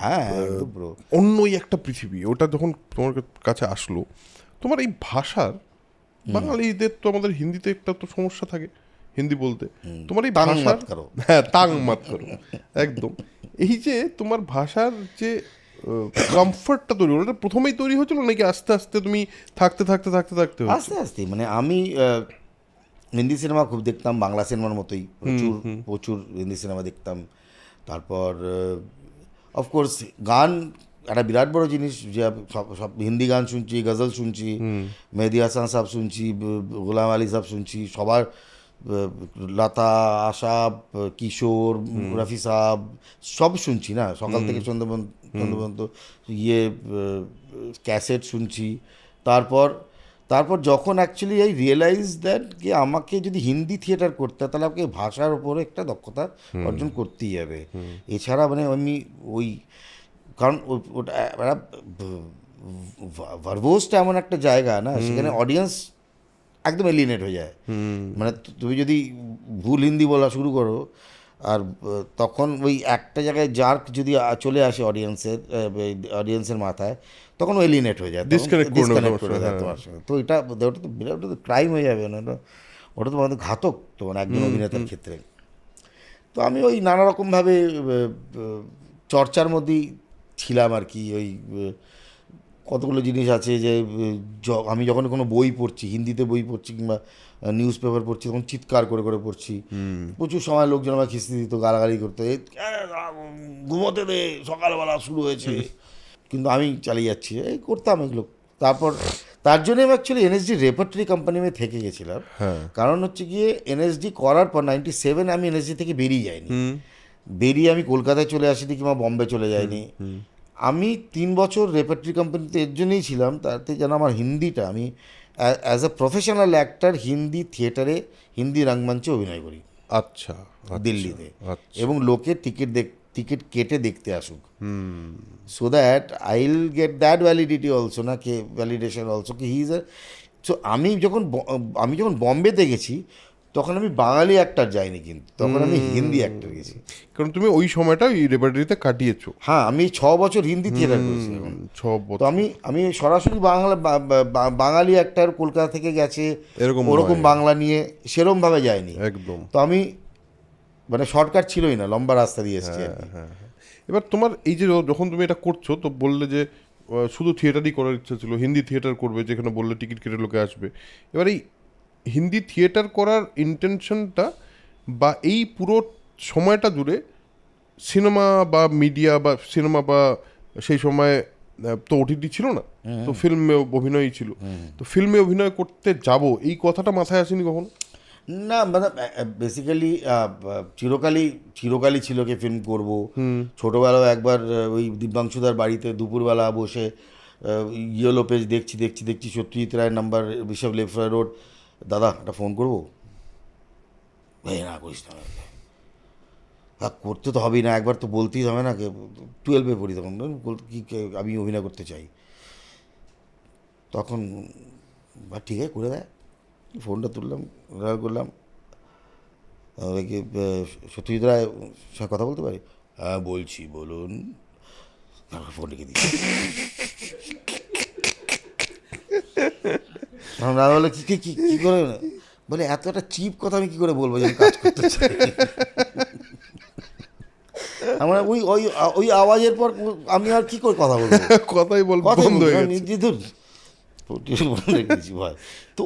হ্যাঁ একদম ব্রো। অন্যই একটা পৃথিবী, ওটা যখন তোমার কাছে আসলো, তোমার এই ভাষার, বাঙালিদের তো আমাদের হিন্দিতে একটা তো সমস্যা থাকে হিন্দি বলতে, তোমার এই তাং ভাষার, মাত করো। হ্যাঁ তাং মাত করো, একদম। এই যে তোমার ভাষার যে কমফর্টটা তৈরি হলো, এটা প্রথমেই তৈরি হয়েছিল নাকি আস্তে আস্তে তুমি থাকতে থাকতে থাকতে থাকতে হয়েছে? আস্তে আস্তে, মানে আমি হিন্দি সিনেমা খুব দেখতাম, বাংলা সিনেমার মতোই প্রচুর প্রচুর হিন্দি সিনেমা দেখতাম। তারপর অফকোর্স গান একটা বিরাট বড় জিনিস, যে সব সব হিন্দি গান শুনছি, গজল শুনছি, মেহেদি হাসান সাহেব শুনছি, গোলাম আলী সাহেব শুনছি, সবার লতা, আশা, কিশোর, রফি সাহেব, সব শুনছি না, সকাল থেকে সন্ধ্যা পর্যন্ত ক্যাসেট শুনছি। তারপর তারপর যখন অ্যাকচুয়ালি আই রিয়েলাইজ দ্যাট কি আমাকে যদি হিন্দি থিয়েটার করতে হয়, তাহলে আমাকে ভাষার ওপরে একটা দক্ষতা অর্জন করতেই হবে। এছাড়া মানে আমি ওই, কারণ ওটা ভার্বোসটা এমন একটা জায়গা না, সেখানে অডিয়েন্স একদম এলিনেট হয়ে যায়। মানে তুমি যদি ভুল হিন্দি বলা শুরু করো, আর তখন ওই একটা জায়গায় জার্ক যদি চলে আসে অডিয়েন্সের মাথায়, তখন ও এলিনেট হয়ে যায়, Disconnect করে দেয় তোমার সঙ্গে। তো ওটা তো বিরাট, ওটা তো ক্রাইম হয়ে যাবে না, ওটা তো আমাদের ঘাতক তোমার একজন অভিনেতার ক্ষেত্রে। তো আমি ওই নানা রকমভাবে চর্চার মধ্যেই ছিলাম আর কি। ওই কতগুলো জিনিস আছে যে আমি যখন কোনো বই পড়ছি, হিন্দিতে বই পড়ছি কিংবা নিউজ পেপার পড়ছি, তখন চিৎকার করে করে পড়ছি। প্রচুর সময় লোকজন আমার খিস্তি দিত, গালাগালি করতো, ঘুমোতে দে, সকালবেলা শুরু হয়েছে। কিন্তু আমি চালিয়ে যাচ্ছি, এই করতাম এগুলো। তারপর তার জন্য আমি অ্যাকচুয়ালি এনএসডি রেপার্টরি কোম্পানি থেকে গেছিলাম। কারণ হচ্ছে গিয়ে এনএসডি করার পর 97 আমি এনএসডি থেকে বেরিয়ে যাইনি, বেরিয়ে আমি কলকাতায় চলে আসিনি কিংবা বম্বে চলে যাইনি। আমি 3 বছর রেপার্টরি কোম্পানিতে এর জন্যই ছিলাম, তাতে যেন আমার হিন্দিটা, আমি as a professional actor Hindi থিয়েটারে, হিন্দি রঙ্গমঞ্চে অভিনয় করি। আচ্ছা, দিল্লিতে, এবং লোকে টিকিট কেটে দেখতে আসুক, so that I will get that validity also, না কে ভ্যালিডেশন অলসো কি হি ইজ এ। সো আমি যখন বম্বেতে গেছি, তখন আমি বাঙালি অ্যাক্টর যাইনি, কিন্তু তখন আমি হিন্দি অ্যাক্টর গেছি। কারণ তুমি ওই সময়টা ওই রেপার্টরিতে কাটিয়েছো। হ্যাঁ, আমি 6 বছর হিন্দি থিয়েটার করেছি এখন। 6 তো বছর। আমি সরাসরি বাঙালি অ্যাক্টর কলকাতা থেকে গেছে ওরকম বাংলা নিয়ে সেরমভাবে যায়নি একদম। তো আমি মানে শর্টকাট ছিলই না, লম্বা রাস্তা দিয়ে এসেছি আর কি। এবার তোমার এই যে যখন তুমি এটা করছো, তো বললে যে শুধু থিয়েটারই করার ইচ্ছা ছিল, হিন্দি থিয়েটার করবে, যেখানে বললে টিকিট কেটে লোকে আসবে। এবার এই হিন্দি থিয়েটার করার ইন্টেনশনটা বা এই পুরো সময়টা জুড়ে সিনেমা বা মিডিয়া বা সিনেমা বা সেই সময় তো ওটিটি ছিল না, তো ফিল্মে অভিনয়ই ছিল, তো ফিল্মে অভিনয় করতে যাব এই কথাটা মাথায় আসেনি কখনো? না, মানে বেসিক্যালি চিরকালই ছিল কি ফিল্ম করব। ছোটোবেলাও একবার ওই দিব্যাংশুদার বাড়িতে দুপুরবেলা বসে ইয়েলো পেজ দেখছি সত্যজিৎ রায়ের নাম্বার, বিশপ লেফ্ট রোড, দাদা একটা ফোন করবো, ভাই না করিস না, করতে তো হবেই না, একবার তো বলতেই হবে না। 12-এ পড়ি তখন, কি আমি অভিনয় করতে চাই, তখন ঠিক আছে করে দেয়। ফোনটা তুললাম, করলাম, কি সত্যজিৎ রায় সঙ্গে কথা বলতে পারি? হ্যাঁ বলছি, বলুন। তারপর ফোন রেখে দিচ্ছি। দাদা বলে কী করে, বলে এত একটা চিপ কথা আমি কী করে বলবো যে আমি কাজ করতে চাই। আমার ওই আওয়াজের পর আমি আর কি করে কথা বলবো, কথাই বলবো, বন্ধ হয়ে গেছে। ভাই তো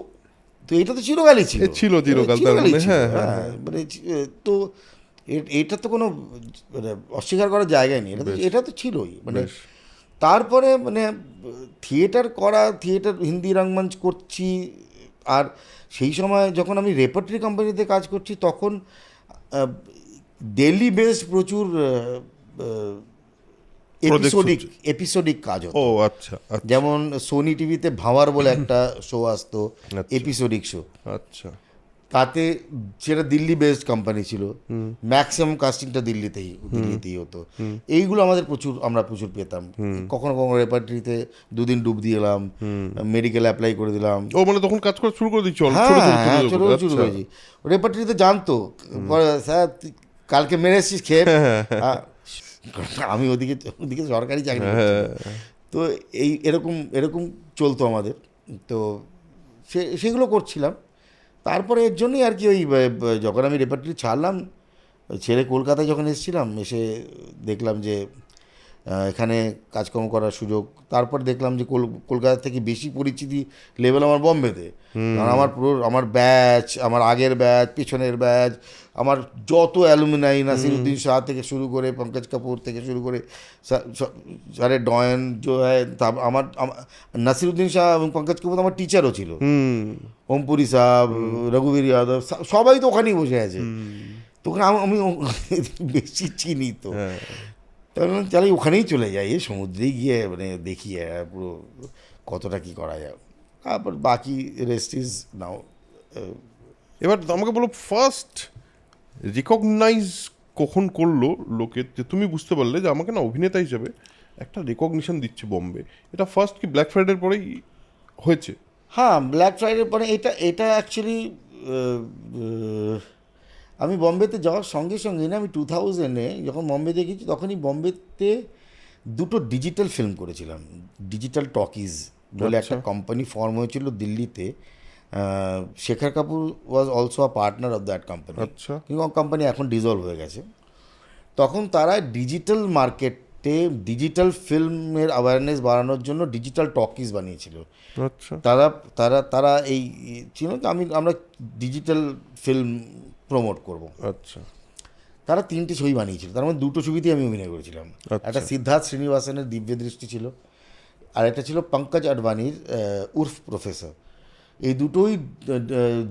এটা তো চিরকালই চিরকাল, মানে তো এটা তো কোনো মানে অস্বীকার করার জায়গায় নেই, এটা তো ছিলই। মানে তারপরে মানে থিয়েটার হিন্দি রঙ্গমঞ্চ করছি, আর সেই সময় যখন আমি রেপার্টরি কোম্পানিতে কাজ করছি তখন ডেইলি বেসড প্রচুর এপিসোডিক কাজ হতো। ও আচ্ছা আচ্ছা যেমন সোনি টিভিতে ভাঁওয়ার বলে একটা শো আসতো, আচ্ছা। Episodic show. আচ্ছা তাতে সেটা দিল্লি বেসড কোম্পানি ছিল, ম্যাক্সিমাম কাস্টিংটা দিল্লিতেই হতো। এইগুলো আমরা প্রচুর পেতাম। কখনো কখনো রেপার্টরিতে 2 দিন ডুব দিয়ে এলাম, মেডিকেল অ্যাপ্লাই করে দিলাম। ও মানে তখন কাজ করা শুরু করে দিচ্ছ হ্যাঁ, ছোট শুরু করেছি। রেপার্টরিতে জানতো, স্যার কালকে মেরে এসছিস খেয়ে। আমি ওদিকে সরকারি চাকরি করছিলাম। তো এরকম চলতো আমাদের। তো সেগুলো করছিলাম। তারপরে এর জন্যই আর কি যখন আমি রেপার্টরি ছাড়লাম, ছেড়ে কলকাতায় যখন এসেছিলাম, এসে দেখলাম যে এখানে কাজকর্ম করার সুযোগ। তারপর দেখলাম যে কলকাতা থেকে বেশি পরিচিতি লেভেল আমার বম্বেতে। কারণ আমার ব্যাচ, আমার আগের ব্যাচ, পেছনের ব্যাচ, আমার যত অ্যালুমিনাই, নাসিরুদ্দিন শাহ থেকে শুরু করে, পঙ্কজ কাপুর থেকে শুরু করে, সারে ডয়েন আমার নাসিরুদ্দিন শাহ এবং পঙ্কজ কাপুর আমার টিচারও ছিল। ওমপুরি সাহেব, রঘুবীর যাদব, সবাই তো ওখানেই বসে আছে। তো ওখানে আমি বেশি চিনি। তো তাহলে ওখানেই চলে যাই, সমুদ্রেই গিয়ে মানে দেখি পুরো কতটা কি করা যায়। তারপর বাকি রেস্ট ইজ নাও। এবার আমাকে বলো, ফার্স্ট রিকগনাইজ কখন করলো লোকে, যে তুমি বুঝতে পারলে যে আমাকে না অভিনেতা হিসেবে একটা রেকগনিশন দিচ্ছে বম্বে? এটা ফার্স্ট কি ব্ল্যাক ফ্রাইডের পরেই হয়েছে? হ্যাঁ, ব্ল্যাক ফ্রাইডের পরে এটা অ্যাকচুয়ালি আমি বম্বেতে যাওয়ার সঙ্গে সঙ্গে না, আমি 2000-এ যখন বম্বেতে গেছি তখনই বম্বেতে 2টো ডিজিটাল ফিল্ম করেছিলাম। ডিজিটাল টকিজ বলে একটা কোম্পানি ফর্ম হয়েছিল দিল্লিতে। Shekhar Kapoor was also a partner of that company. আচ্ছা কিন্তু কোম্পানি এখন ডিজলভ হয়ে গেছে। তখন তারা ডিজিটাল মার্কেটে ডিজিটাল ফিল্মের অ্যাওয়ারনেস বাড়ানোর জন্য ডিজিটাল টকিজ বানিয়েছিল। আচ্ছা তারা এই ছিল যে আমরা ডিজিটাল ফিল্ম প্রমোট করব। আচ্ছা তারা 3টে ছবি বানিয়েছিল, তার মধ্যে 2টো ছবিতেই আমি অভিনয় করেছিলাম। একটা সিদ্ধার্থ শ্রীনিবাসনের দিব্য দৃষ্টি ছিল, আর একটা ছিল পঙ্কজ আডবাণীর উর্ফ প্রফেসর। এই দুটোই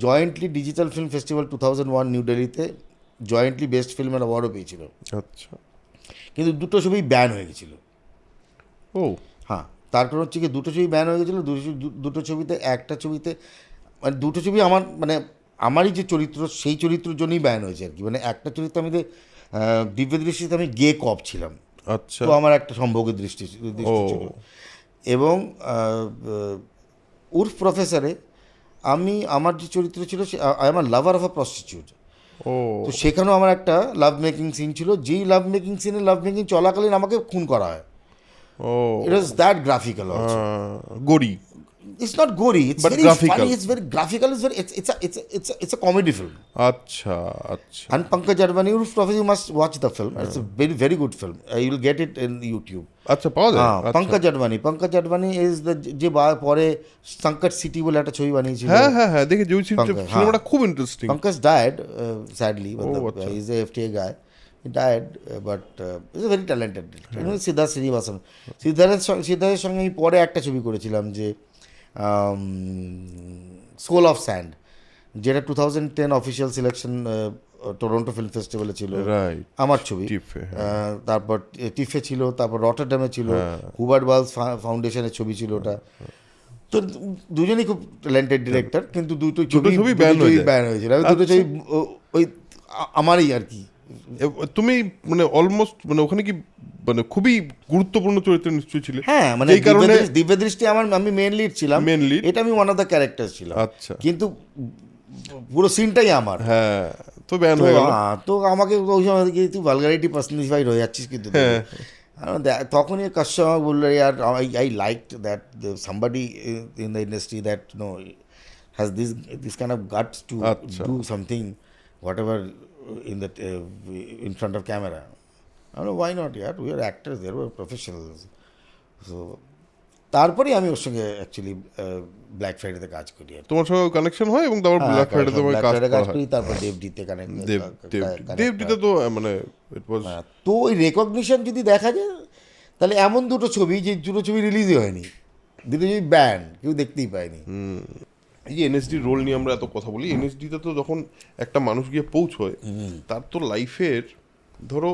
jointly digital film festival 2001 new দিল্লিতে জয়েন্টলি বেস্ট ফিল্মের অ্যাওয়ার্ডও পেয়েছিল। আচ্ছা কিন্তু 2টো ছবি ব্যান হয়ে গেছিলো। ও হ্যাঁ, তার কারণ হচ্ছে কি 2টো ছবি ব্যান হয়ে গেছিলো। দুটো ছবিতে, একটা ছবিতে মানে 2টো ছবি আমারই যে চরিত্র, সেই চরিত্রের জন্যই ব্যান হয়েছে আর কি। মানে একটা চরিত্র দিব্য দৃষ্টিতে আমি গে কপ ছিলাম। আচ্ছা তো আমার একটা সম্ভোগের দৃষ্টি ছিল। এবং উর্ফ প্রফেসরে আমার যে চরিত্র ছিল, I am a lover of a prostitute. ও তো সেখানেও আমার একটা লাভ মেকিং সিন ছিল, যেই লাভ মেকিং চলাকালীন আমাকে খুন করা হয়। ও ইট ওয়াজ দ্যাট গ্রাফিক্যাল অলসো। গরি, It's not gory. It's But very graphical. funny. It's very graphical. It's a comedy film. আচ্ছা আচ্ছা And Pankaj Advani, Professor, you must watch the film. It's a very very good film. You will get it in YouTube. আচ্ছা পাওয়া যায়। Pankaj Advani is যে পরে সংকট সিটি বলে একটা ছবি বানিয়েছিল। হ্যাঁ দেখে যে সিনেমাটা খুব ইন্টারেস্টিং। Pankaj died sadly. আচ্ছা। He's a FTA guy. He died, but he's a very talented. Siddharth Srinivasan. সিদ্ধার্থের সঙ্গে আমি পরে একটা ছবি করেছিলাম যে সোল অফ স্যান্ড, যেটা 2010 অফিসিয়াল সিলেকশন টরন্টো ফিল্ম ফেস্টিভ্যালে ছিল। আমার ছবি। তারপর টিফে ছিল, তারপর রটারডামে ছিল, হুবার্ট ওয়ালস ফাউন্ডেশনের ছবি ছিল ওটা। তো দুজনেই খুব ট্যালেন্টেড ডিরেক্টর, কিন্তু দুটো ছবি ব্যান হয়েছিল। আমি দুটো ছবি ওই আমারই আর কি। তুমি মানে অলমোস্ট মানে ওখানে কি মানে খুবই গুরুত্বপূর্ণ চরিত্র নিশ্চয়ই ছিল। হ্যাঁ, মানে দিব্য দৃষ্টি আমি মেন লিড ছিলাম। এটা আমি ওয়ান অফ দ্য ক্যারেক্টার ছিলাম। আচ্ছা, কিন্তু পুরো সিনটাই আমার। হ্যাঁ, তো ব্যান হয়ে গেল। তো আমাকে ওই সময় তুই ভালগারিটি পার্সনিফাইড হয়ে যাচ্ছিস। কিন্তু তখনই কাস্টমার আমাকে বললো, yeah I liked that somebody in the industry that no has this kind of guts to do something whatever in front of camera. I don't know, why not, yaar? We are actors, they were professionals. So তারপরেই আমি ওর সঙ্গে অ্যাকচুয়ালি ব্ল্যাক ফ্রাইডেতে কাজ করি। তোমার সঙ্গে কানেকশন হয় এবং তারপর ব্ল্যাক ফ্রাইডে তোমার কাজ করি। তারপর দেবজিতে দেবজিতে তো মানে তো ওই রেকগনিশন যদি দেখা যায়, তাহলে এমন দুটো ছবি রিলিজই হয়নি, দুটো ছবি ব্যান, কেউ দেখতেই পায়নি। এই যে এনএসডি রোল নিয়ে আমরা এত কথা বলি, এনএসডিতে তো যখন একটা মানুষ গিয়ে পৌঁছয় তার তো লাইফের ধরো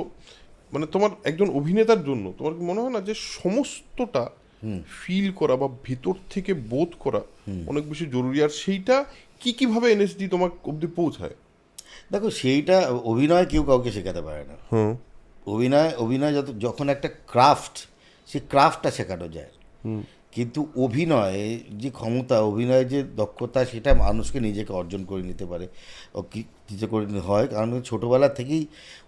মানে তোমার একজন অভিনেতার জন্য তোমার কি মনে হয় না যে সমস্তটা ফিল করা বা ভিতর থেকে বোধ করা অনেক বেশি জরুরি, আর সেইটা কিভাবে এনএসডি তোমার অবধি পৌঁছায়? দেখো, সেইটা অভিনয় কেউ কাউকে শেখাতে পারে না। হ্যাঁ, অভিনয় যখন একটা ক্রাফট, সেই ক্রাফটটা শেখানো যায়। কিন্তু অভিনয় যে ক্ষমতা, অভিনয় যে দক্ষতা, সেটা মানুষকে নিজেকে অর্জন করে নিতে পারে ও কিছু করে নিতে হয়। কারণ ছোটোবেলা থেকেই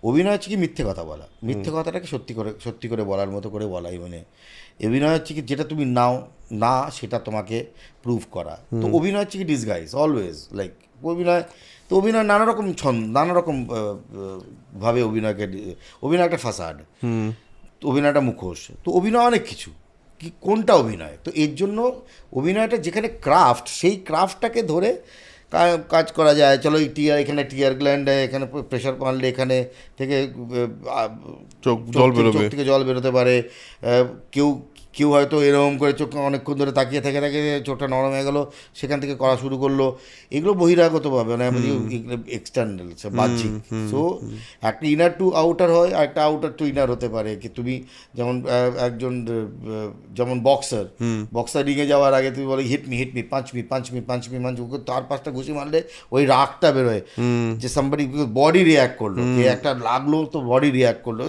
অভিনয় হচ্ছে কি মিথ্যে কথা বলা, মিথ্যে কথাটাকে সত্যি করে বলার মতো করে বলাই। মানে অভিনয় হচ্ছে কি যেটা তুমি না সেটা তোমাকে প্রুভ করা। তো অভিনয় হচ্ছে কি ডিসগাইজ অলওয়েজ, লাইক অভিনয় নানা রকম নানা রকম ভাবে অভিনয় একটা ফাসাড, অভিনয় একটা মুখোশ। তো অভিনয় অনেক কিছু, কি কোনটা অভিনয়? তো এর জন্য অভিনয়টা যেখানে ক্রাফট, সেই ক্রাফটটাকে ধরে কাজ করা যায়। চলো এখানে টিয়ার গ্ল্যান্ড, এখানে প্রেশার মারলে এখানে থেকে চোখ জল বেরোবে, চোখ থেকে জল বেরোতে পারে। কেউ কেউ হয়তো এরকম করে চোখ অনেকক্ষণ ধরে তাকিয়ে থাকে চোখটা নরম হয়ে গেল, সেখান থেকে করা শুরু করলো। এগুলো বহিরাগতভাবে, মানে এক্সটার্নাল, বাহ্যিক। সো একটা ইনার টু আউটার হয়, আর একটা আউটার টু ইনার হতে পারে। কি তুমি যেমন একজন যেমন বক্সার রিংয়ে যাওয়ার আগে তুমি বলো হিট মি পাঁচ মি তার 5টা ঘুষি মারলে ওই রাগটা বেরোয় যে সামবডি বডি রিয়াক্ট করলো, একটা লাগলো তো বডি রিয়াক্ট করলো।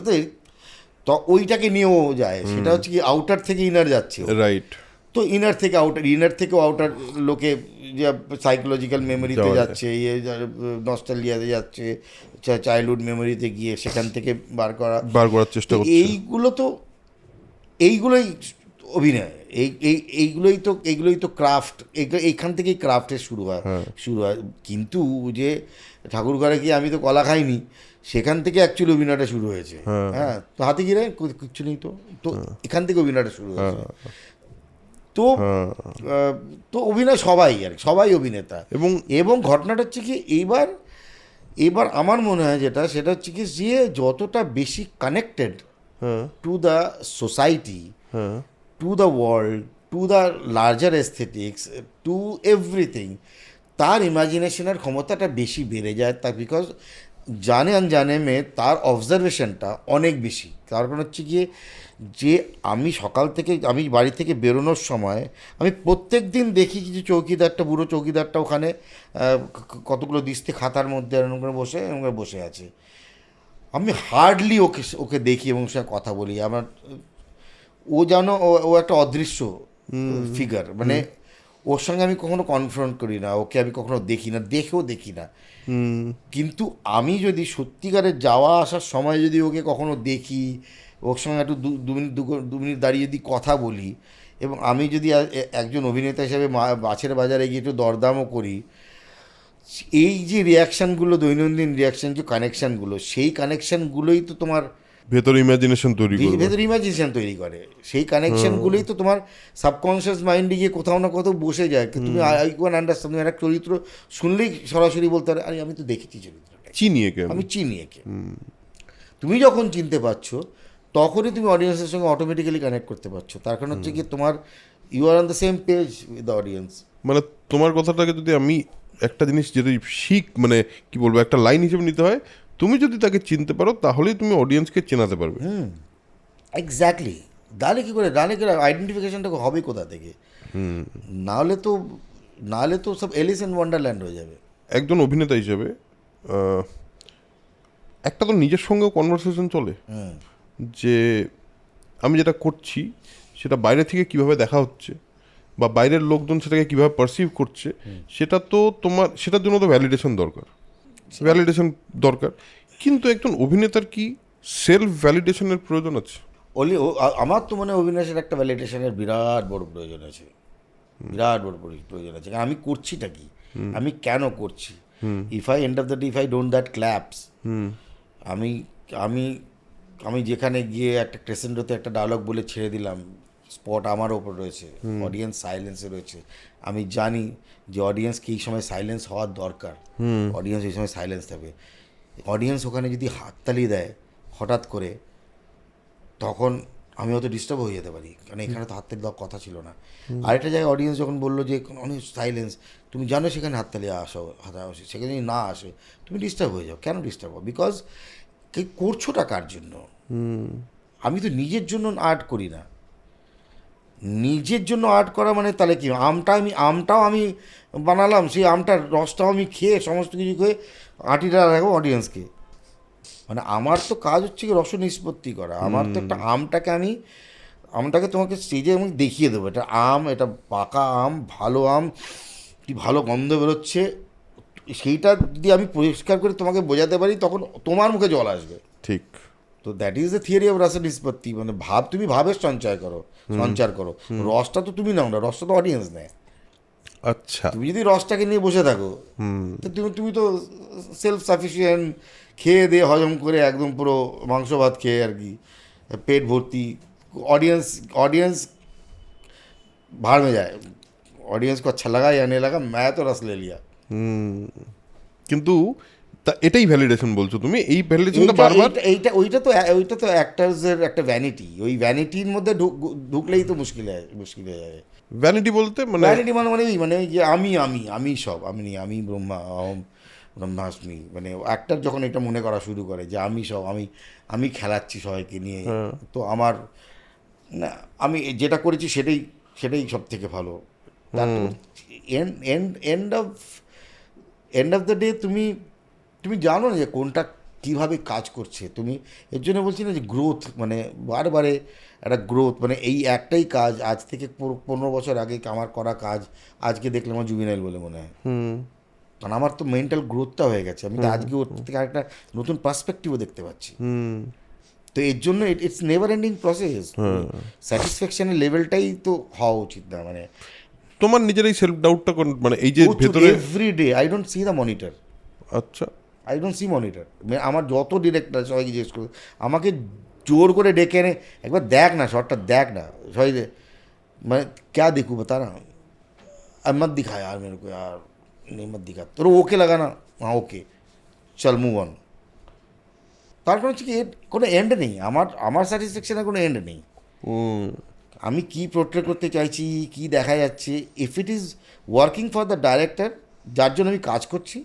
তো ওইটাকে নিয়েও যায়, সেটা হচ্ছে কি আউটার থেকে ইনার যাচ্ছে, রাইট। তো ইনার থেকেও আউটার লোকে যে সাইকোলজিক্যাল মেমোরিতে যাচ্ছে, নস্টালজিয়াতে যাচ্ছে, চাইল্ডহুড মেমোরিতে গিয়ে সেখান থেকে বার করার চেষ্টা করছে। এইগুলোই অভিনয়, এইগুলোই তো ক্রাফট। এইখান থেকেই ক্রাফটের শুরু হয়। কিন্তু যে ঠাকুর ঘরে গিয়ে আমি তো কলা খাইনি, সেখান থেকে অ্যাকচুয়ালি অভিনয়টা শুরু হয়েছে। হ্যাঁ, তো হাতে গিয়ে কিচ্ছু নেই, তো এখান থেকে অভিনয়টা শুরু হয়েছে। তো অভিনয় সবাই অভিনেতা। এবং ঘটনাটা হচ্ছে কি, এবার আমার মনে হয় সেটা হচ্ছে কি, যে যতটা বেশি connected to the society, to the world, to the larger aesthetics, two everything, তার ইমাজিনেশনের ক্ষমতাটা বেশি বেড়ে যায়। বিকজ জানে তার অবজারভেশনটা অনেক বেশি। তার কারণ হচ্ছে গিয়ে যে আমি সকাল থেকে আমি বাড়ি থেকে বেরোনোর সময় আমি প্রত্যেক দিন দেখি কিছু বুড়ো চৌকিদারটা ওখানে কতগুলো দিস্তে খাতার মধ্যে এরকম করে বসে আছে। আমি হার্ডলি ওকে দেখি এবং সে কথা বলি। আমার ও যেন ও একটা অদৃশ্য ফিগার, মানে ওর সঙ্গে আমি কখনো কনফ্রন্ট করি না, ওকে আমি কখনো দেখি না। কিন্তু আমি যদি সত্যিকারের যাওয়া আসার সময় যদি ওকে কখনো দেখি, ওর সঙ্গে একটু দু মিনিট দাঁড়িয়ে যদি কথা বলি, এবং আমি যদি একজন অভিনেতা হিসেবে মাছের বাজারে গিয়ে একটু দরদামও করি, এই যে রিয়াকশানগুলো, দৈনন্দিন রিয়াকশান, যে কানেকশানগুলো, সেই কানেকশানগুলোই তো তোমার ভেতরে ইমাজিনেশন তৈরি করে। সেই কানেকশনগুলোই তো তোমার সাবকনশিয়াস মাইন্ডে গিয়ে কোথাও না কোথাও বসে যায়। তুমি আন্ডারস্ট্যান্ড, একটা চরিত্র শুনলেই সরাসরি বলতে পারে, আরে আমি তো দেখেছি চরিত্রটা, আমি চিনি একে। তুমি যখন চিনতে পারছো, তখনই তুমি অডিয়েন্সের সঙ্গে অটোমেটিক্যালি কানেক্ট করতে পারছো। তার কারণ হচ্ছে কি, তোমার you are on the same page with the audience. মানে তোমার কথাটাকে যদি আমি একটা জিনিস যদি মানে কি বলবো, একটা লাইন হিসেবে নিতে হয়, তুমি যদি তাকে চিনতে পারো তাহলেই তুমি অডিয়েন্সকে চেনাতে পারবে। এক্স্যাক্টলি। নাহলে কি করে আইডেন্টিফিকেশনটা হবে কোথা থেকে? নাহলে তো সব এলিস ইন ওয়ান্ডারল্যান্ড হয়ে যাবে। একজন অভিনেতা হিসেবে একটা তো নিজের সঙ্গেও কনভারসেশন চলে, যে আমি যেটা করছি সেটা বাইরে থেকে কিভাবে দেখা হচ্ছে, বা বাইরের লোকজন সেটাকে কিভাবে পারসিভ করছে, সেটা তো তোমার, সেটার জন্য তো ভ্যালিডেশন দরকার। কিন্তু একজন অভিনেতার কি সেলফ ভ্যালিডেশনের প্রয়োজন আছে? আমার তো মনে হয় অভিনয়ের একটা ভ্যালিডেশনের বিরাট বড় প্রয়োজন আছে। কারণ আমি করছিটা কি, আমি কেন করছি? If I end of the day, if I don't that claps, আমি যেখানে গিয়ে একটা ক্রেসেন্ডোতে একটা ডায়লগ বলে ছেড়ে দিলাম, স্পট আমার ওপর রয়েছে, অডিয়েন্স সাইলেন্সে রয়েছে। আমি জানি যে অডিয়েন্সকে এই সময় সাইলেন্স হওয়ার দরকার, অডিয়েন্স এই সময় সাইলেন্স থাকবে। অডিয়েন্স ওখানে যদি হাততালি দেয় হঠাৎ করে, তখন আমি হয়তো ডিস্টার্ব হয়ে যেতে পারি, কারণ এখানে তো হাততালি দেওয়ার কথা ছিল না। আরেকটা জায়গায় অডিয়েন্স যখন বললো যে অনেক সাইলেন্স, তুমি জানো সেখানে হাততালি আসে, সেখানে যদি না আসে তুমি ডিস্টার্ব হয়ে যাও। কেন ডিস্টার্ব হও? বিকজ করছোটা কার জন্য? আমি তো নিজের জন্য আর্ট করি না। নিজের জন্য আর্ট করা মানে তাহলে কি, আমটাও আমি বানালাম, সেই আমটার রসটাও আমি খেয়ে সমস্ত কিছু খেয়ে আঁটিটা রাখবো অডিয়েন্সকে। মানে আমার তো কাজ হচ্ছে কি রস নিষ্পত্তি করা। আমার তো একটা আমটাকে তোমাকে স্টেজে আমি দেখিয়ে দেবো, এটা আম, এটা পাকা আম, ভালো আম, কি ভালো গন্ধ বেরোচ্ছে, সেইটা যদি আমি পরিষ্কার করে তোমাকে বোঝাতে পারি তখন তোমার মুখে জল আসবে। ঠিক। তো that is the theory of রস নিষ্পত্তি। মানে তুমি ভাবের সঞ্চার করো, রসটা তো তুমি নাও না, রসটা তো অডিয়েন্স নেয়। আচ্ছা। তুমি যদি রসটাকে নিয়ে বসে থাকো তো তুমি তো সেলফ সাফিসিয়েন্ট, খেয়ে দিয়ে হজম করে একদম পুরো মাংস ভাত খেয়ে আর কি পেট ভর্তি। ऑडियंस भाड़ में जाए, ऑडियंस को अच्छा लगा या नहीं लगा, मैं तो रस ले लिया। কিন্তু এটাই ভ্যালিডেশন বলছো তুমি, এই ভ্যালিডেশনটা বারবার ওইটা তো অ্যাক্টার্সের একটা ভ্যানিটি, ওই ভ্যানিটির মধ্যে ঢুকলেই তো মুশকিল হয়ে যাবে। ভ্যানিটি বলতে মানে ভ্যানিটি মানে যে আমি সব আমি ব্রহ্মাস্মি, মানে অ্যাক্টার যখন এটা মনে করা শুরু করে যে আমি খেলাচ্ছি সবাইকে নিয়ে, তো আমার না, আমি যেটা করেছি সেটাই সব থেকে ভালো। এন্ড অফ দ্য ডে তুমি জানো না যে কোনটা কীভাবে কাজ করছে। তুমি এর জন্য বলছি না যে গ্রোথ, মানে বারবারে একটা গ্রোথ, মানে এই একটাই কাজ আজ থেকে 15 বছর আগে আমার করা কাজ আজকে দেখলে আমার জুবিনাইল বলে মনে হয়। কারণ আমার তো মেন্টাল গ্রোথটা হয়ে গেছে, আমি তো আজকে ওর থেকে একটা নতুন পার্সপেক্টিভও দেখতে পাচ্ছি। তো এর জন্য ইটস নেভার এন্ডিং প্রসেস। স্যাটিসফ্যাকশনের লেভেলটাই তো হওয়া উচিত না। মানে তোমার নিজের এই সেলফ ডাউটটা মানে এই যে ভেতরে every day I don't see the monitor. আচ্ছা, আই ডোন্ট সি মনিটর। আমার যত ডিরেক্টর সবাইকে জিজ্ঞেস করে, আমাকে জোর করে ডেকে এনে একবার দেখ না, শটটা দেখ না, সবাই মানে क्या देखूँ बता ना, अब मत दिखा यार मेरे को, यार नहीं मत दिखा, तो ओके लगा ना, हाँ ओके चल মুভ অন। তারপর হচ্ছে কি এর কোনো এন্ড নেই, আমার স্যাটিসফ্যাকশনের কোনো এন্ড নেই। আমি কি পোর্ট্রে করতে চাইছি, কি দেখা যাচ্ছে, if it is working for the director যার জন্য আমি কাজ করছি,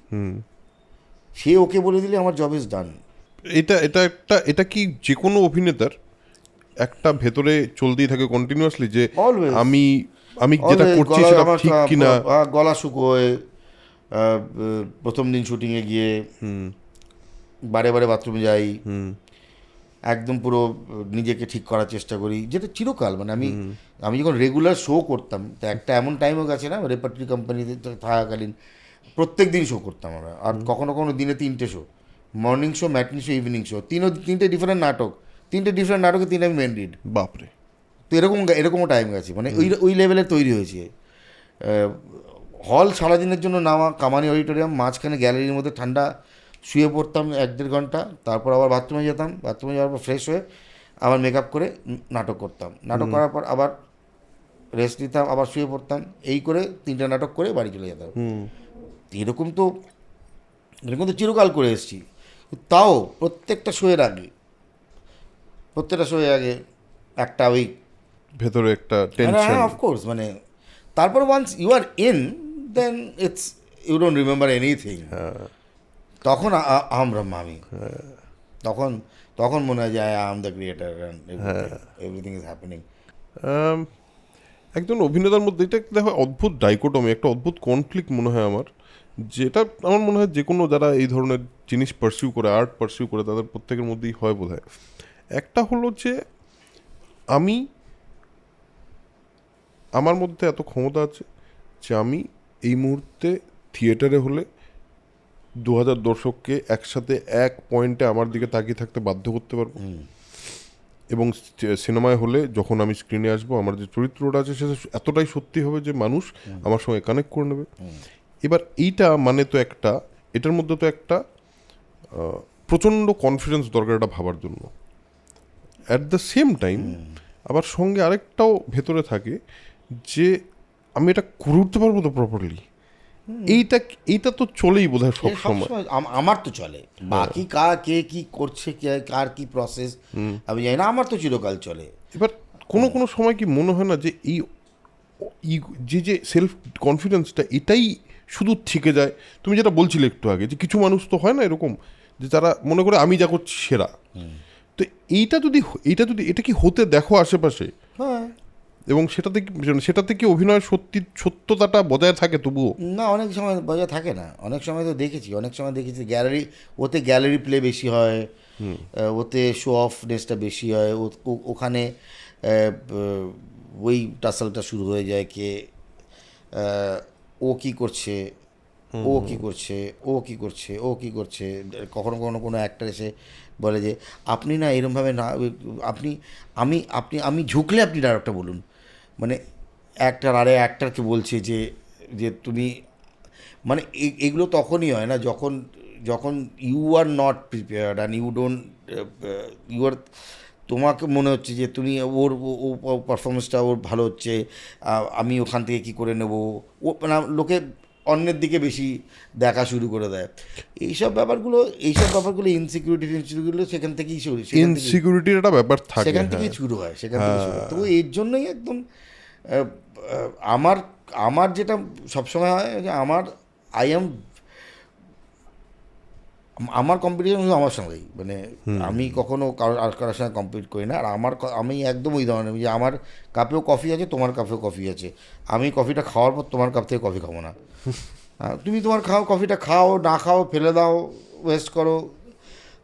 সে ওকে বলে দিলে আমার জব ইজ ডান। এটা কি যে কোনো অভিনেতার একটা ভেতরে চলতেই থাকে কন্টিনিউয়াসলি যে আমি যেটা করছি সেটা ঠিক কিনা। গলা শুকোয়, প্রথম দিন শুটিংয়ে গিয়ে বারে বাথরুমে যাই, একদম পুরো নিজেকে ঠিক করার চেষ্টা করি, যেটা চিরকাল। মানে আমি যখন রেগুলার শো করতাম, তো একটা এমন টাইমও গেছে না রেপার্টরি কোম্পানিতে থাকাকালীন প্রত্যেক দিন শো করতাম আমরা। আর কখনো দিনে 3টে শো, morning show, matinee show, evening show, 3টে ডিফারেন্ট নাটক, 3টে ডিফারেন্ট নাটকে 3 আমি মেন লিড। বাপরে! তো এরকমও টাইম গেছে, মানে ওই লেভেলে তৈরি হয়েছে। হল সারাদিনের জন্য নামা, কামানি অডিটোরিয়াম, মাঝখানে গ্যালারির মধ্যে ঠান্ডা শুয়ে পড়তাম 1-1.5 ঘন্টা, তারপর আবার বাথরুমে যেতাম, বাথরুমে যাওয়ার পর ফ্রেশ হয়ে আবার মেকআপ করে নাটক করতাম, নাটক করার পর আবার রেস্ট নিতাম, আবার শুয়ে পড়তাম, এই করে 3টে নাটক করে বাড়ি চলে যেতাম। এরকম তো চিরকাল করে এসেছি। তাও প্রত্যেকটা শোয়ের আগে একটা ওই ভেতরে একটা টেনশন। হ্যাঁ অফকোর্স, মানে তারপর once you are in, then it's you don't remember anything. তখন আহম ব্রহ্মামি, তখন মনে হয় যে I am the creator and everything is happening. একজন অভিনেতার মধ্যে এটা দেখো অদ্ভুত ডাইকোটমি, একটা অদ্ভুত কনফ্লিক্ট মনে হয় আমার, যেটা আমার মনে হয় যে কোনো যারা এই ধরনের জিনিস পারসিউ করে, আর্ট পারসিউ করে, তাদের প্রত্যেকের মধ্যেই হয় বোধ হয়। একটা হলো যে আমার মধ্যে এত ক্ষমতা আছে যে আমি এই মুহূর্তে থিয়েটারে হলে 2000 দর্শককে একসাথে এক পয়েন্টে আমার দিকে তাকিয়ে থাকতে বাধ্য করতে পারবো, এবং সিনেমায় হলে যখন আমি স্ক্রিনে আসবো আমার যে চরিত্রটা আছে সেটা এতটাই সত্যি হবে যে মানুষ আমার সঙ্গে কানেক্ট করে নেবে। এবার এইটা মানে তো এটার মধ্যে তো একটা প্রচণ্ড কনফিডেন্স দরকার এটা ভাবার জন্য। অ্যাট দ্য সেম টাইম আবার সঙ্গে আরেকটাও ভেতরে থাকে যে আমি এটা করে উঠতে পারবো তো প্রপারলি, এইটা তো চলেই বোধহয় এটা সবসময়। সবসময় আমার তো চলে, বাকি কে কি করছে, কার কি প্রসেস আমি জানি না, আমার তো চিরকাল চলে। এবার কোনো সময় কি মনে হয় না যে এই যে সেলফ কনফিডেন্সটা এটাই শুধু থেকে যায়? তুমি যেটা বলছিলে একটু আগে, যে কিছু মানুষ তো হয় না এরকম, যে তারা মনে করে আমি যা করছি সেরা। তো এটা কি হতে দেখো আশেপাশে? হ্যাঁ, এবং সেটাতে কি অভিনয়ের সত্যতাটা বজায় থাকে তবুও? না অনেক সময় বজায় থাকে না, অনেক সময় তো দেখেছি, ওতে গ্যালারি প্লে বেশি হয়, ওতে শো অফনেসটা বেশি হয়, ওখানে ওই টাসলটা শুরু হয়ে যায়, আহ, ও কি করছে, ও কি করছে, ও কি করছে, ও কি করছে। কখনো কখনো কোনো অ্যাক্টার এসে বলে যে আপনি না এরমভাবে না, আপনি আমি ঝুঁকলে আপনি ডায়লগটা বলুন, মানে অ্যাক্টার আরে অ্যাক্টারকে বলছে যে যে তুমি, মানে এগুলো তখনই হয় না যখন যখন you are not prepared and you don't, you are, তোমাকে মনে হচ্ছে যে তুমি ও পারফরমেন্সটা ওর ভালো হচ্ছে, আমি ওখান থেকে কী করে নেব, ও মানে লোকে অন্যের দিকে বেশি দেখা শুরু করে দেয়। এইসব ব্যাপারগুলো ইনসিকিউরিটিগুলো সেখান থেকেই ইনসিকিউরিটির একটা ব্যাপার থাকে, সেখান থেকেই শুরু হয়, সেখান থেকে শুরু হয়। তো এর জন্যই একদম আমার আমার যেটা সবসময় হয় যে আই এম আমার কম্পিটিশন শুধু আমার সঙ্গেই, মানে আমি কখনো কারোর সঙ্গে কম্পিট করি না। আর আমি একদম ওই ধরনের যে আমার কাপেও কফি আছে, তোমার কাপেও কফি আছে, আমি কফিটা খাওয়ার পর তোমার কাপ থেকে কফি খাবো না। তুমি তোমার কফিটা খাও, না খাও, ফেলে দাও, ওয়েস্ট করো,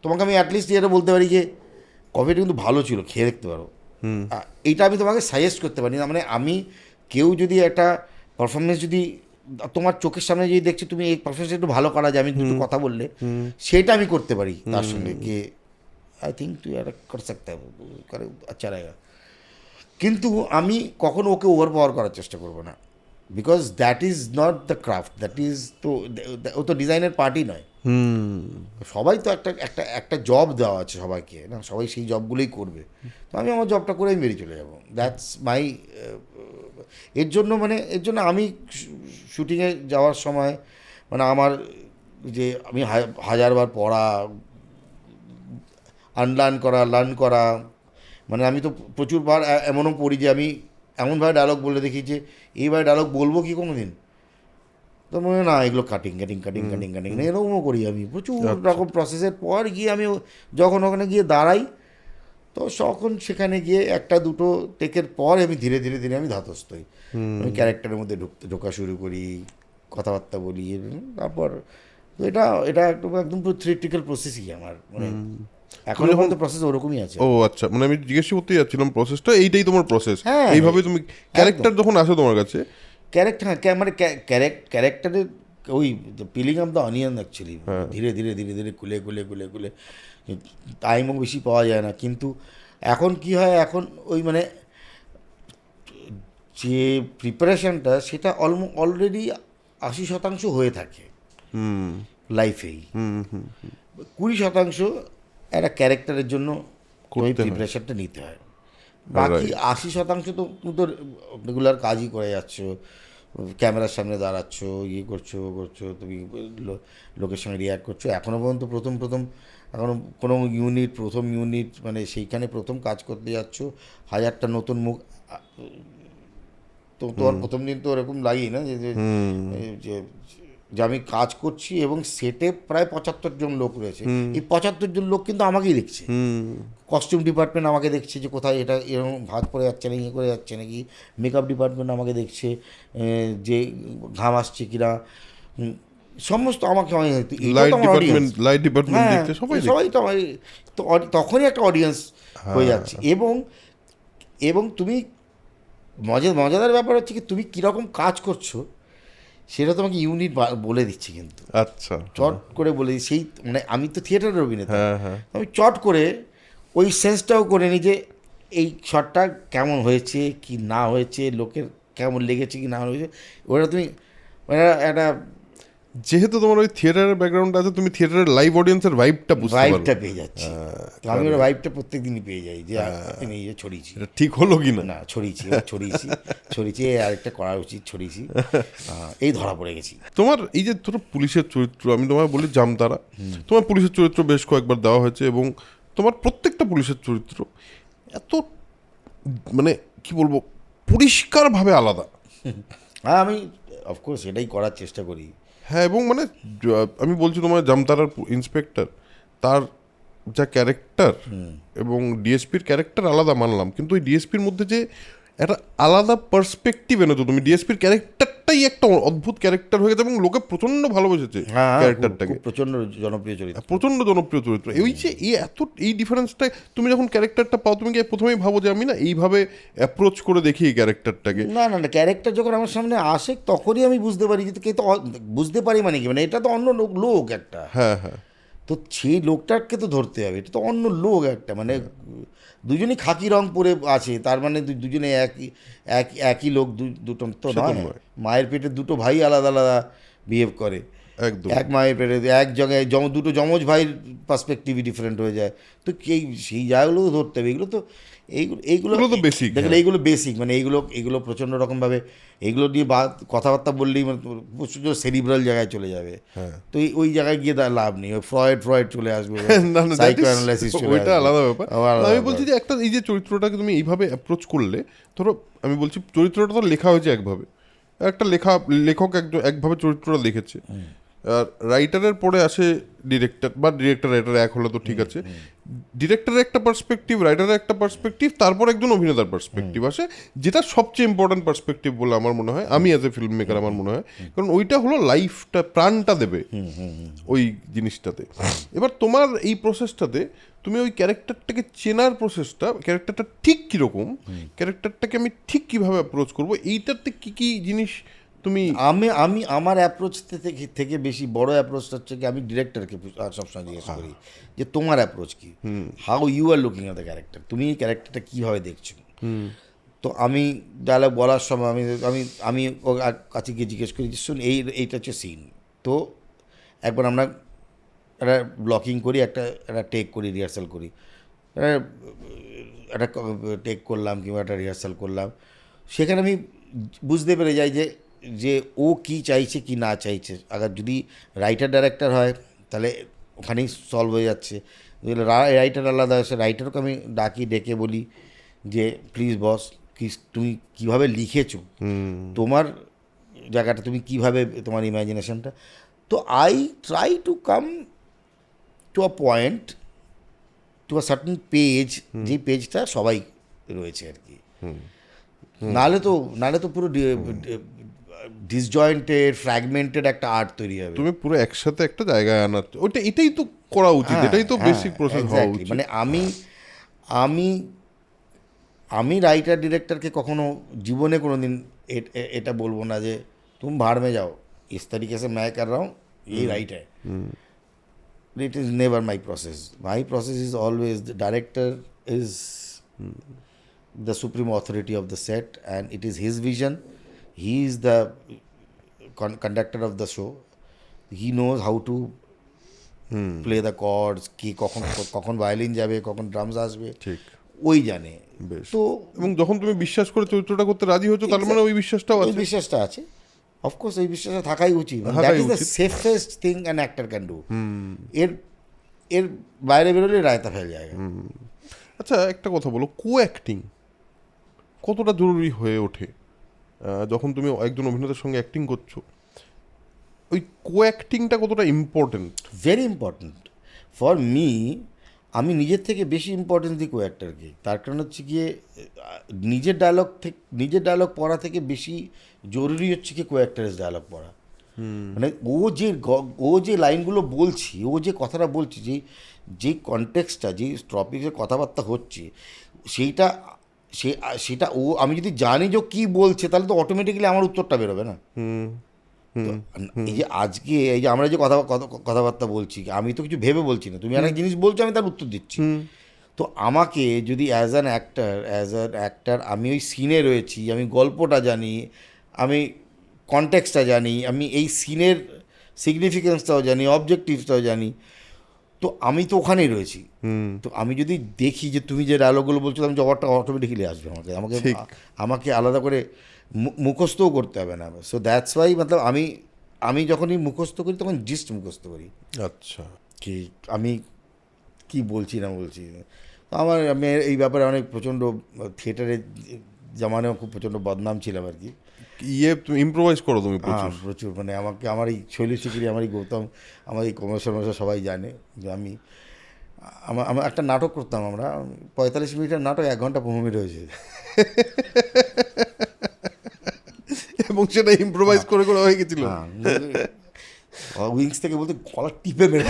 তোমাকে আমি অ্যাটলিস্ট এটা বলতে পারি যে কফিটা কিন্তু ভালো ছিল, খেয়ে দেখতে পারো। এইটা আমি তোমাকে সাজেস্ট করতে পারি না, মানে আমি কেউ যদি একটা পারফরমেন্স যদি তোমার চোখের সামনে যদি দেখছি তুমি এই পারফরমেন্স একটু ভালো করা যায়, আমি দুটো কথা বললে সেটা আমি করতে পারি তার সঙ্গে যে আই থিঙ্ক তুই একটা কর सकता है, করে আচ্ছা লাগা। কিন্তু আমি কখনো ওকে ওভার পাওয়ার করার চেষ্টা করবো না, because that is not the craft, that is তো, ও তো ডিজাইনের পার্টই নয়। সবাই তো একটা একটা একটা জব দেওয়া আছে সবাইকে, না সবাই সেই জবগুলোই করবে। তো আমি আমার জবটা করে আমি বেরিয়ে চলে যাবো, দ্যাটস মাই। এর জন্য আমি শুটিংয়ে যাওয়ার সময় মানে আমার যে আমি হাজারবার পড়া, আনলার্ন করা, লার্ন করা, মানে আমি তো প্রচুরবার এমনও পড়ি যে আমি এমনভাবে ডায়লগ বলে দেখি যে এইভাবে ডায়লগ বলবো কি কোনো দিন, তো মনে হয় না এগুলো cutting cutting cutting cutting cutting এরকমও করি আমি প্রচুর রকম প্রসেসের পর গিয়ে আমি যখন ওখানে গিয়ে দাঁড়াই, তো তখন সেখানে গিয়ে একটা দুটো টেকের পর আমি ধীরে ধীরে ধীরে আমি ধাতস্থ হই, আমি ক্যারেক্টারের মধ্যে ঢোকা শুরু করি, কথাবার্তা বলি, তারপর তো এটা এটা একদম পুরো থিওরিটিক্যাল প্রসেসই আমার, মানে এখন পর্যন্ত প্রসেস ওরকমই আছে। ও আচ্ছা, মানে আমি জিজ্ঞেস করতে যাচ্ছিলাম প্রসেসটা, এইটাই তোমার প্রসেস? হ্যাঁ, এইভাবে তুমি ক্যারেক্টার যখন আসে তোমার কাছে, ক্যারেক্টার, হ্যাঁ মানে ক্যারেক্টারের ওই peeling of the onion actually, ধীরে ধীরে ধীরে ধীরে খুলে খুলে খুলে খুলে, টাইমও বেশি পাওয়া যায় না। কিন্তু এখন কি হয়, এখন ওই মানে যে প্রিপারেশনটা সেটা অলরেডি 80% হয়ে থাকে লাইফেই, 20% একটা ক্যারেক্টারের জন্য ওই প্রিপারেশনটা নিতে হয়। বাকি 80% তো তুমি তো রেগুলার কাজই করে যাচ্ছ, ক্যামেরার সামনে দাঁড়াচ্ছ, ইয়ে করছো ও করছো, তুমি লোকের সঙ্গে রিয়াক্ট করছো। এখনও পর্যন্ত এখনও কোনো প্রথম ইউনিট মানে সেইখানে প্রথম কাজ করতে যাচ্ছ, 1000টা নতুন মুখ, তো তোমার প্রথম দিন তো ওরকম লাগেই না যে যে যে আমি কাজ করছি এবং সেটে প্রায় 75 জন লোক রয়েছে, এই 75 জন লোক কিন্তু আমাকেই দেখছে। কস্টিউম ডিপার্টমেন্ট আমাকে দেখছে যে কোথায় এটা এরকম ভাঁজ পড়ে যাচ্ছে না, ইয়ে করে যাচ্ছে নাকি, মেকআপ ডিপার্টমেন্ট আমাকে দেখছে যে ঘাম আসছে কিনা, সমস্ত আমাকে লাইট ডিপার্টমেন্ট দেখতে সবাই তো আমার, তো তখনই একটা অডিয়েন্স হয়ে যাচ্ছে। এবং তুমি মজাদার ব্যাপার হচ্ছে কি তুমি কীরকম কাজ করছো সেটা তোমাকে ইউনিট বলে দিচ্ছে, কিন্তু আচ্ছা চট করে বলে সেই, মানে আমি তো থিয়েটারের অভিনেতা, আমি চট করে ওই সেন্সটাও করে নিই যে এই শটটা কেমন হয়েছে কি না হয়েছে, লোকের কেমন লেগেছে কি না হয়েছে, ওটা তুমি মানে একটা যেহেতু তোমার ওই থিয়েটারের ব্যাকগ্রাউন্ড আছে, তুমি থিয়েটারের লাইভ অডিয়েন্সের ভাইবটা বুঝতে পারো। ভাইবটা পেয়ে যাচ্ছি, তো আমি ওর ভাইবটা প্রত্যেক দিনই পেয়ে যাই যে এই যে ছড়িয়েছি এটা ঠিক হলো কি না? না ছড়িয়েছি ছড়িয়েছি আরেকটা করা উচিত, ছড়িয়েছি, এই ধরা পড়ে গেছি। তোমার এই যে ধরো পুলিশের চরিত্র, আমি তোমায় বলি জামতারা, তোমার পুলিশের চরিত্র বেশ কয়েকবার দেওয়া হয়েছে এবং তোমার প্রত্যেকটা পুলিশের চরিত্র এত মানে কি বলবো পরিষ্কারভাবে আলাদা। হ্যাঁ, আমি অফকোর্স এটাই করার চেষ্টা করি। হ্যাঁ, এবং মানে আমি বলছি তোমার জামতারার ইন্সপেক্টর, তার যা ক্যারেক্টার এবং ডিএসপির ক্যারেক্টার আলাদা মানলাম, কিন্তু ওই ডিএসপির মধ্যে যে একটা আলাদা পার্সপেক্টিভ এনে তো তুমি, ডিএসপির ক্যারেক্টারটাই একটা অদ্ভুত ক্যারেক্টার হয়ে গেছে এবং লোকে প্রচন্ড ভালোবেসেছে ক্যারেক্টারটাকে, প্রচন্ড জনপ্রিয় চরিত্র, প্রচন্ড জনপ্রিয় চরিত্র। এই যে এই ডিফারেন্সটা তুমি যখন ক্যারেক্টারটা পাও, তুমি কি প্রথমেই ভাবো যে আমি না এইভাবে অ্যাপ্রোচ করে দেখি এই ক্যারেক্টারটাকে? না না না, ক্যারেক্টার যখন আমার সামনে আসে তখনই আমি বুঝতে পারি যে কে তো বুঝতে পারি মানে কি, মানে এটা তো অন্য লোক একটা। হ্যাঁ হ্যাঁ, তো সেই লোকটাকে তো ধরতে হবে, এটা তো অন্য লোক একটা, মানে দুজনই খাকি রং পরে আছে, তার মানে দুজনে একই লোক, দুটো তো নয়। মায়ের পেটে দুটো ভাই আলাদা আলাদা বিহেভ করে, একদম এক মায়ের পেটে এক জায়গায় দুটো যমজ ভাইয়ের পার্সপেক্টিভই ডিফারেন্ট হয়ে যায়। তো সেই জায়গাগুলো তো ধরতে হবে, এগুলো তো এইগুলো তো বেসিক। দেখলে এইগুলো বেসিক, মানে এইগুলো প্রচণ্ড রকমভাবে এইগুলো নিয়ে কথাবার্তা বললেই মানে প্রচুর সেরিব্রাল জায়গায় চলে যাবে। তো ওই জায়গায় গিয়ে তার লাভ নেই, ওই ফ্রয়েড চলে আসবে, সাইকো অ্যানালাইসিস চলে আসবে, ওইটা আলাদা ব্যাপার। আলাদা আমি বলছি যে একটা এই যে চরিত্রটাকে তুমি এইভাবে অ্যাপ্রোচ করলে, ধরো আমি বলছি চরিত্রটা তো লেখা হয়েছে একভাবে, একটা লেখক একভাবে চরিত্রটা লিখেছে, আর রাইটারের পরে আসে ডিরেক্টর, বা ডিরেক্টর রাইটার এক হলে তো ঠিক আছে, ডিরেক্টরের একটা পার্সপেক্টিভ, রাইটারের একটা পার্সপেক্টিভ, তারপর একজন অভিনেতার পার্সপেক্টিভ আসে, যেটা সবচেয়ে ইম্পর্টেন্ট পার্সপেক্টিভ বলে আমার মনে হয়, আমি অ্যাজ এ ফিল্ম মেকার আমার মনে হয়, কারণ ওইটা হলো লাইফটা, প্রাণটা দেবে ওই জিনিসটাতে। এবার তোমার এই প্রসেসটাতে তুমি ওই ক্যারেক্টারটাকে চেনার প্রসেসটা, ক্যারেক্টারটা ঠিক কীরকম, ক্যারেক্টারটাকে আমি ঠিক কীভাবে অ্যাপ্রোচ করবো, এইটাতে কী কী জিনিস তুমি? আমি আমার অ্যাপ্রোচ থেকে বেশি বড় অ্যাপ্রোচটা হচ্ছে কি, আমি ডিরেক্টরকে সবসময় জিজ্ঞেস করি যে তোমার অ্যাপ্রোচ কি, how you are looking at the character, তুমি এই ক্যারেক্টারটা কীভাবে দেখছো। তো আমি ডায়লগ বলার সময় আমি ওর কাছে গিয়ে জিজ্ঞেস করি যে শুন এইটা হচ্ছে সিন, তো একবার আমরা একটা ব্লকিং করি, একটা টেক করি, রিহার্সাল করি, একটা টেক করলাম কিংবা একটা রিহার্সাল করলাম, সেখানে আমি বুঝতে পেরে যাই যে ও কি চাইছে কি না চাইছে। আবার যদি রাইটার ডাইরেক্টর হয় তাহলে ওখানেই সলভ হয়ে যাচ্ছে, রাইটার আলাদা আছে, রাইটারকে আমি ডেকে বলি যে প্লিজ বস, তুমি কীভাবে লিখেছো, তোমার জায়গাটা তুমি কীভাবে, তোমার ইমাজিনেশনটা। তো I try to come to a point, to a certain page, যে পেজটা সবাই রয়েছে আর কি। নাহলে তো পুরো ডিসজয়েন্টেড ফ্র্যাগমেন্টেড একটা আর্ট তৈরি হবে। তুমি পুরো একসাথে একটা জায়গায় আনার, ওইটা এটাই তো করা উচিত, এটাই তো বেসিক প্রসেস হওয়া উচিত। মানে আমি রাইটার ডিরেক্টরকে কখনো জীবনে কোনো দিন এটা বলবো না যে তুমি ভাড় মে যাও, ইস তরিকে সে मैं कर रहा हूँ, ये राइट है। It is never my process. My process is always the director is the supreme authority of the set, and it is his vision. He is the conductor of the show. He knows how to play the chords, কি কখন ভায়োলিন যাবে, কখন ড্রামস আসবে, ঠিক ওই জানে। তো এবং যখন তুমি বিশ্বাস করে চরিত্রটা করতে রাজি হচ্ছো, তার মানে ওই বিশ্বাসটাও আছে, ওই বিশ্বাসটা আছে। অফকোর্স ওই বিশ্বাসটা থাকাই উচিত, that is the safest thing an actor can do. এর বাইরে বেরোলে রায়তা ফেল জায়গা। আচ্ছা, একটা কথা বলো, কো অ্যাক্টিং কতটা জরুরি হয়ে ওঠে যখন তুমি একজন অভিনেতার সঙ্গে অ্যাক্টিং করছো? ওই কো অ্যাক্টিংটা কতটা important? Very important for me. আমি নিজের থেকে বেশি ইম্পর্টেন্স দিই কো অ্যাক্টরকে। তার কারণ হচ্ছে গিয়ে নিজের ডায়লগ পড়া থেকে বেশি জরুরি হচ্ছে কি কো অ্যাক্টরের ডায়লগ পড়া। মানে ও যে লাইনগুলো বলছি, ও যে কথাটা বলছি, যে কনটেক্সটটা, যে টপিকের কথাবার্তা হচ্ছে, সেটা আমি যদি জানি যে কী বলছে, তাহলে তো অটোমেটিক্যালি আমার উত্তরটা বেরোবে না। এই যে আজকে এই যে আমরা যে কথাবার্তা বলছি, আমি তো কিছু ভেবে বলছি না, তুমি একটা জিনিস বলছো, আমি তার উত্তর দিচ্ছি। তো আমাকে যদি অ্যাজ অ্যান অ্যাক্টার আমি ওই সিনে রয়েছি, আমি গল্পটা জানি, আমি কনটেক্সটটা জানি, আমি এই সিনের সিগনিফিকেন্সটাও জানি, অবজেক্টিভসটাও জানি। তো আমি তো ওখানেই রয়েছি। তো আমি যদি দেখি যে তুমি যে ডায়লগগুলো বলছো, আমি জবাবটা অটোমেটিক্যালি আসবে আমাকে আমাকে ঠিক। আমাকে আলাদা করে মুখস্থও করতে হবে না। সো দ্যাটস ওয়াই মতলব আমি যখনই মুখস্থ করি তখন জিস্ট মুখস্থ করি আচ্ছা, কি আমি কি বলছি না বলছি। তো আমি এই ব্যাপারে অনেক প্রচণ্ড থিয়েটারের জামানেও খুব প্রচণ্ড বদনাম ছিলাম আর কি। তুমি ইম্প্রোভাইজ করো তুমি হ্যাঁ প্রচুর। প্রচুর, মানে আমাকে আমার এই শৈলী শিখিরি, আমার এই গৌতম, আমার এই কমর্শিয়াল মশা সবাই জানে যে আমার একটা নাটক করতাম আমরা, 45 মিনিটের নাটক 1 ঘন্টা 15 মিনিট হয়েছে। এবং সেটা ইম্প্রোভাইজ করে করে হয়ে গেছিল। হ্যাঁ, উইংস থেকে বলতে গলা টিপে মেরে,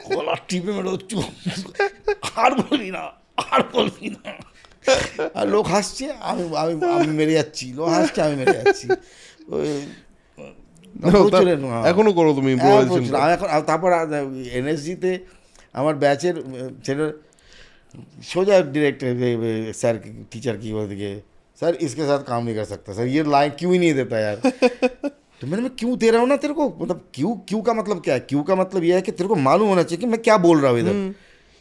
গলা টিপে মেরে চুপ, আর বলবি না, আর বলবি না। আর লোক হাসছে, আমি আমি আমি মেরে যাচ্ছি, লোক হাসছে, আমি মেরে যাচ্ছি। এখনো করো তুমি ইম্প্রোভাইজেশন? আমি এখন তারপর এনএসজিতে আমার ব্যাচের ছেলে সোজা डिरेक्टर सर टीचर की बोल के सर इसके साथ काम नहीं कर सकता सर, ये लाइन क्यों ही नहीं देता यार। तो मैं क्यों दे रहा हूँ ना तेरे को, मतलब क्यों का मतलब क्या है? क्यों का मतलब ये है कि तेरे को मालूम होना चाहिए कि मैं क्या बोल रहा हूँ इधर।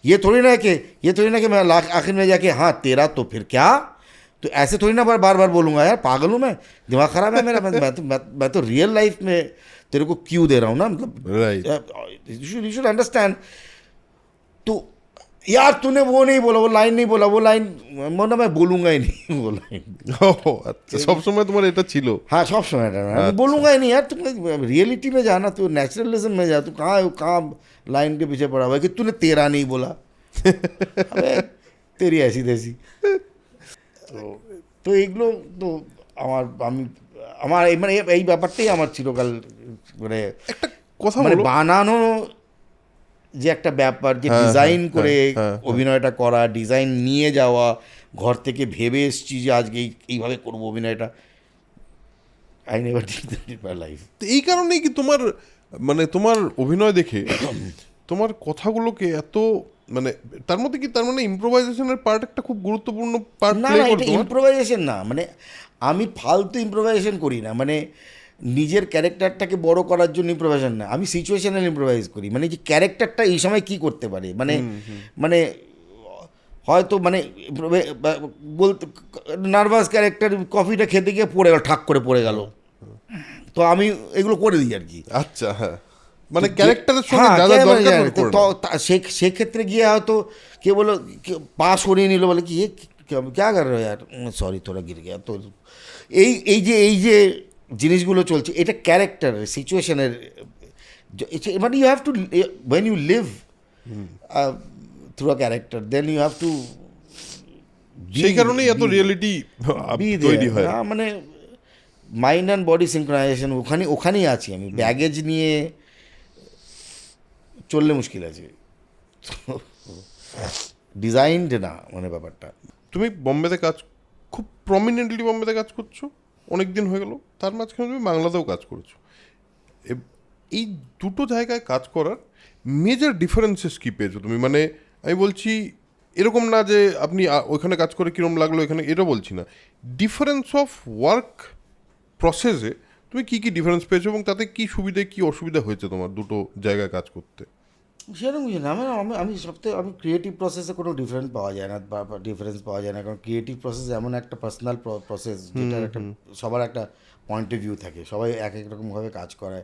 ये थोड़ी ना कि मैं आखिर में जाके हाँ तेरा तो फिर क्या, तो ऐसे थोड़ी ना बार बार बोलूँगा यार, पागल हूँ मैं, दिमाग ख़राब है मेरा। मैं तो रियल लाइफ में तेरे को क्यों दे रहा हूँ ना, मतलब Right. You should understand. तो यार तूने वो नहीं बोला, वो लाइन नहीं बोला, वो लाइन मैं बोलूँगा ही नहीं वो लाइन। ও আচ্ছা, সবসময় তোমার এটা ছিল? हाँ सब समय मैं बोलूँगा ही नहीं यार, तुम रियलिटी में जाना, तू नेचुरलिज्म में जा, तू कहाँ लाइन के पीछे पड़ा हुआ है कि तूने तेरा नहीं बोला। अबे तेरी ऐसी तैसी। তো এইগুলো তো আমার মানে এই ব্যাপারটাই আমার চিরকাল মানে একটা কথা মানে বলো। বানানো যে একটা ব্যাপার, যে হ্যাঁ, ডিজাইন হ্যাঁ, করে হ্যাঁ, অভিনয়টা করা, ডিজাইন নিয়ে যাওয়া, ঘর থেকে ভেবে এসেছি যে আজকে এইভাবে করবো অভিনয়টা। I never did that in my life. তো এই কারণেই কি তোমার মানে তোমার অভিনয় দেখে তোমার কথাগুলোকে এত মানে তার মধ্যে কি তার মানে ইম্প্রোভাইজেশনের পার্ট একটা খুব গুরুত্বপূর্ণ পার্ট না প্লে না, করে এটা তোমার? ইম্প্রোভাইজেশন না, মানে আমি ফালতু ইম্প্রোভাইজেশন করি না, মানে নিজের ক্যারেক্টারটাকে বড় করার জন্য ইম্প্রোভাইজেশন না, আমি সিচুয়েশনাল ইম্প্রোভাইজ করি, মানে যে ক্যারেক্টারটা এই সময় কী করতে পারে, মানে হয়তো মানে বলতে নার্ভাস ক্যারেক্টার কফিটা খেতে গিয়ে পড়ে গেল, ঠাক করে পড়ে গেল, তো আমি এগুলো করে দিই আর কি। আচ্ছা, হ্যাঁ, মানে ক্যারেক্টারের সঙ্গে যা যা দরকার করে তো নাও। সেক্ষেত্রে গিয়ে হয়তো কে বলো পা সরিয়ে নিল, বলে কি क्या कर रहे हो यार, সরি थोड़ा गिर गया। তো এই যে জিনিসগুলো চলছে, এটা ক্যারেক্টার সিচুয়েশনের, মানে you have to when you live through a character then you have to, সেই কারণেই এত রিয়েলিটি তৈরি হয়। মানে মাইন্ড অ্যান্ড বডি সিনক্রোনাইজেশন ওখানেই আছি আমি, ব্যাগেজ নিয়ে চললে মুশকিল আছে, ডিজাইনড না মানে ব্যাপারটা। তুমি বম্বেতে খুব প্রমিনেন্টলি বম্বেতে কাজ করছো অনেক দিন হয়ে গেল, তার মাঝখানে তুমি বাংলাতেও কাজ করেছো। এই দুটো জায়গায় কাজ করার মেজর ডিফারেন্সেস কী পেয়েছো তুমি? মানে আমি বলছি এরকম না যে আপনি ওইখানে কাজ করে কীরকম লাগলো এখানে, এটা বলছি না, ডিফারেন্স অফ ওয়ার্ক প্রসেসে তুমি কী কী ডিফারেন্স পেয়েছো এবং তাতে কী সুবিধা কী অসুবিধা হয়েছে তোমার দুটো জায়গায় কাজ করতে? সেরকম কিছু না, আমি সবথেকে ক্রিয়েটিভ প্রসেসে কোনো ডিফারেন্স পাওয়া যায় না, কারণ ক্রিয়েটিভ প্রসেস এমন একটা পার্সোনাল প্রসেস যেটার একটা সবার একটা পয়েন্ট অফ ভিউ থাকে, সবাই এক এক রকমভাবে কাজ করে।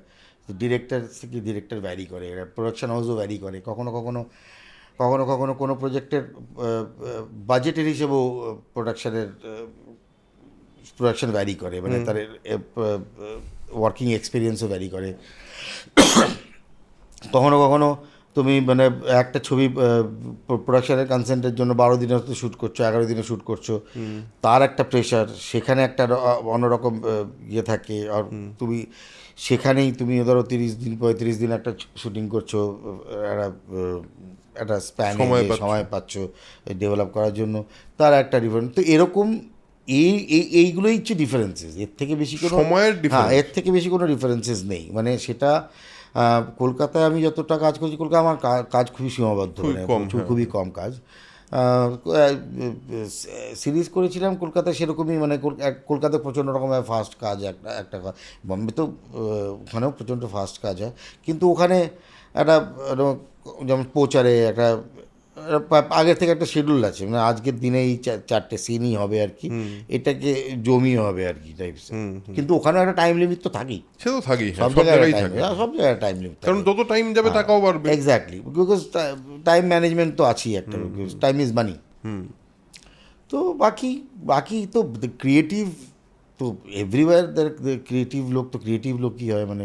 তো ডিরেক্টর থেকে ডিরেক্টর ভ্যারি করে, প্রোডাকশন হাউসও ভ্যারি করে, কখনো কোনো প্রজেক্টের বাজেটের হিসেবেও প্রোডাকশন ভ্যারি করে, মানে তার ওয়ার্কিং এক্সপিরিয়েন্সও ভ্যারি করে। কখনো তুমি মানে একটা ছবি প্রোডাকশনের কনসেন্টের জন্য 12 দিনে শ্যুট করছো, 11 দিনে শ্যুট করছো, তার একটা প্রেশার, সেখানে একটা অন্যরকম ইয়ে থাকে। আর তুমি সেখানেই তুমি ধরো 30 দিন 35 দিন একটা শুটিং করছো, একটা স্প্যানে সময় পাচ্ছ ডেভেলপ করার জন্য, তার একটা ডিফারেন্স। তো এরকম এইগুলোই হচ্ছে ডিফারেন্সেস, এর থেকে বেশি কোনো এর থেকে বেশি কোনো ডিফারেন্সেস নেই। মানে সেটা কলকাতায় আমি যতটা কাজ করছি, কলকাতায় আমার কাজ খুবই সীমাবদ্ধ, মানে খুবই কম কাজ। সিরিজ করেছিলাম কলকাতায়, সেরকমই মানে কলকাতায় প্রচণ্ড রকমের ফাস্ট কাজ, একটা বম্বে তো ওখানেও প্রচণ্ড ফাস্ট কাজ হয়, কিন্তু ওখানে একটা যেমন প্রচারে একটা আগের থেকে একটা শিডিউল আছে, মানে আজকের দিনে এই চারটে সিনই হবে আর কি, এটাকে জমিয়ে হবে আর কি টাইপস। কিন্তু ওখানে একটা টাইম লিমিট তো থাকেই, সে তো থাকেই, সব জায়গায় সব জায়গায় টাইম লিমিট, কারণ যত টাইম যাবে টাকাও বাড়বে। এক্স্যাক্টলি, বিকজ টাইম ম্যানেজমেন্ট তো আছেই একটা, টাইম ইজ মানি। তো বাকি তো ক্রিয়েটিভ তো এভরিওয়্যার, ক্রিয়েটিভ লোক তো ক্রিয়েটিভ লোকই হয়, মানে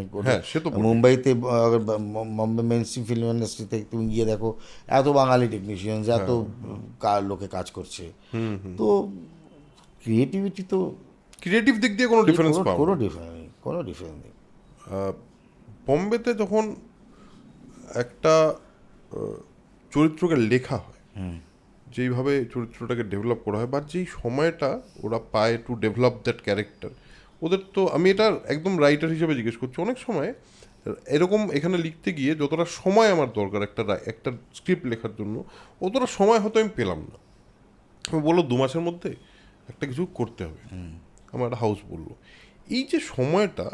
সে তো মুম্বাইতে বম্বে মেইন স্ট্রিম ফিল্ম ইন্ডাস্ট্রিতে তুমি গিয়ে দেখো এত বাঙালি টেকনিশিয়ানস, এত লোকে কাজ করছে, তো ক্রিয়েটিভিটি তো ক্রিয়েটিভ দিক দিয়ে কোনো ডিফারেন্স পাও? কোনো ডিফারেন্স নেই, কোনো ডিফারেন্স নেই। বম্বেতে যখন একটা চরিত্রকে লেখা হয়, যেইভাবে চরিত্রটাকে ডেভেলপ করা হয় বা যেই সময়টা ওরা পায় টু ডেভেলপ দ্যাট ক্যারেক্টার, ওদের তো, আমি এটা একদম রাইটার হিসেবে জিজ্ঞেস করছি, অনেক সময় এরকম এখানে লিখতে গিয়ে যতটা সময় আমার দরকার একটা স্ক্রিপ্ট লেখার জন্য, অতটা সময় হয়তো আমি পেলাম না। আমি বললো 2 মাসের মধ্যে একটা কিছু করতে হবে, আমার একটা হাউস বললো। এই যে সময়টা,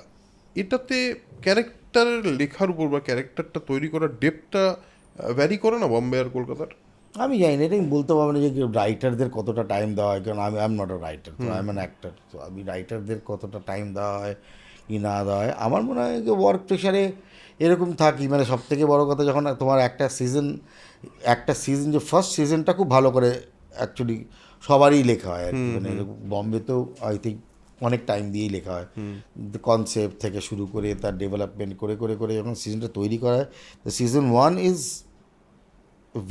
এটাতে ক্যারেক্টারের লেখার উপর বা ক্যারেক্টারটা তৈরি করার ডেপটা ভ্যারি করে না বম্বে আর কলকাতার? আমি জানি না, এটা আমি বলতে পারবো না যে রাইটারদের কতটা টাইম দেওয়া হয়, কারণ আমি নট আ রাইটার, তো আই এম অ্যান অ্যাক্টার, তো আমি রাইটারদের কতটা টাইম দেওয়া হয় কি না দেওয়া হয়, আমার মনে হয় যে ওয়ার্ক প্রেশারে এরকম থাকি। মানে সব থেকে বড়ো কথা, যখন তোমার একটা সিজন যে ফার্স্ট সিজনটা খুব ভালো করে অ্যাকচুয়ালি সবারই লেখা হয় আর কি, মানে বম্বেতেও আই থিঙ্ক অনেক টাইম দিয়েই লেখা হয়, কনসেপ্ট থেকে শুরু করে তার ডেভেলপমেন্ট করে করে করে যখন সিজনটা তৈরি করা হয়, তো season 1 is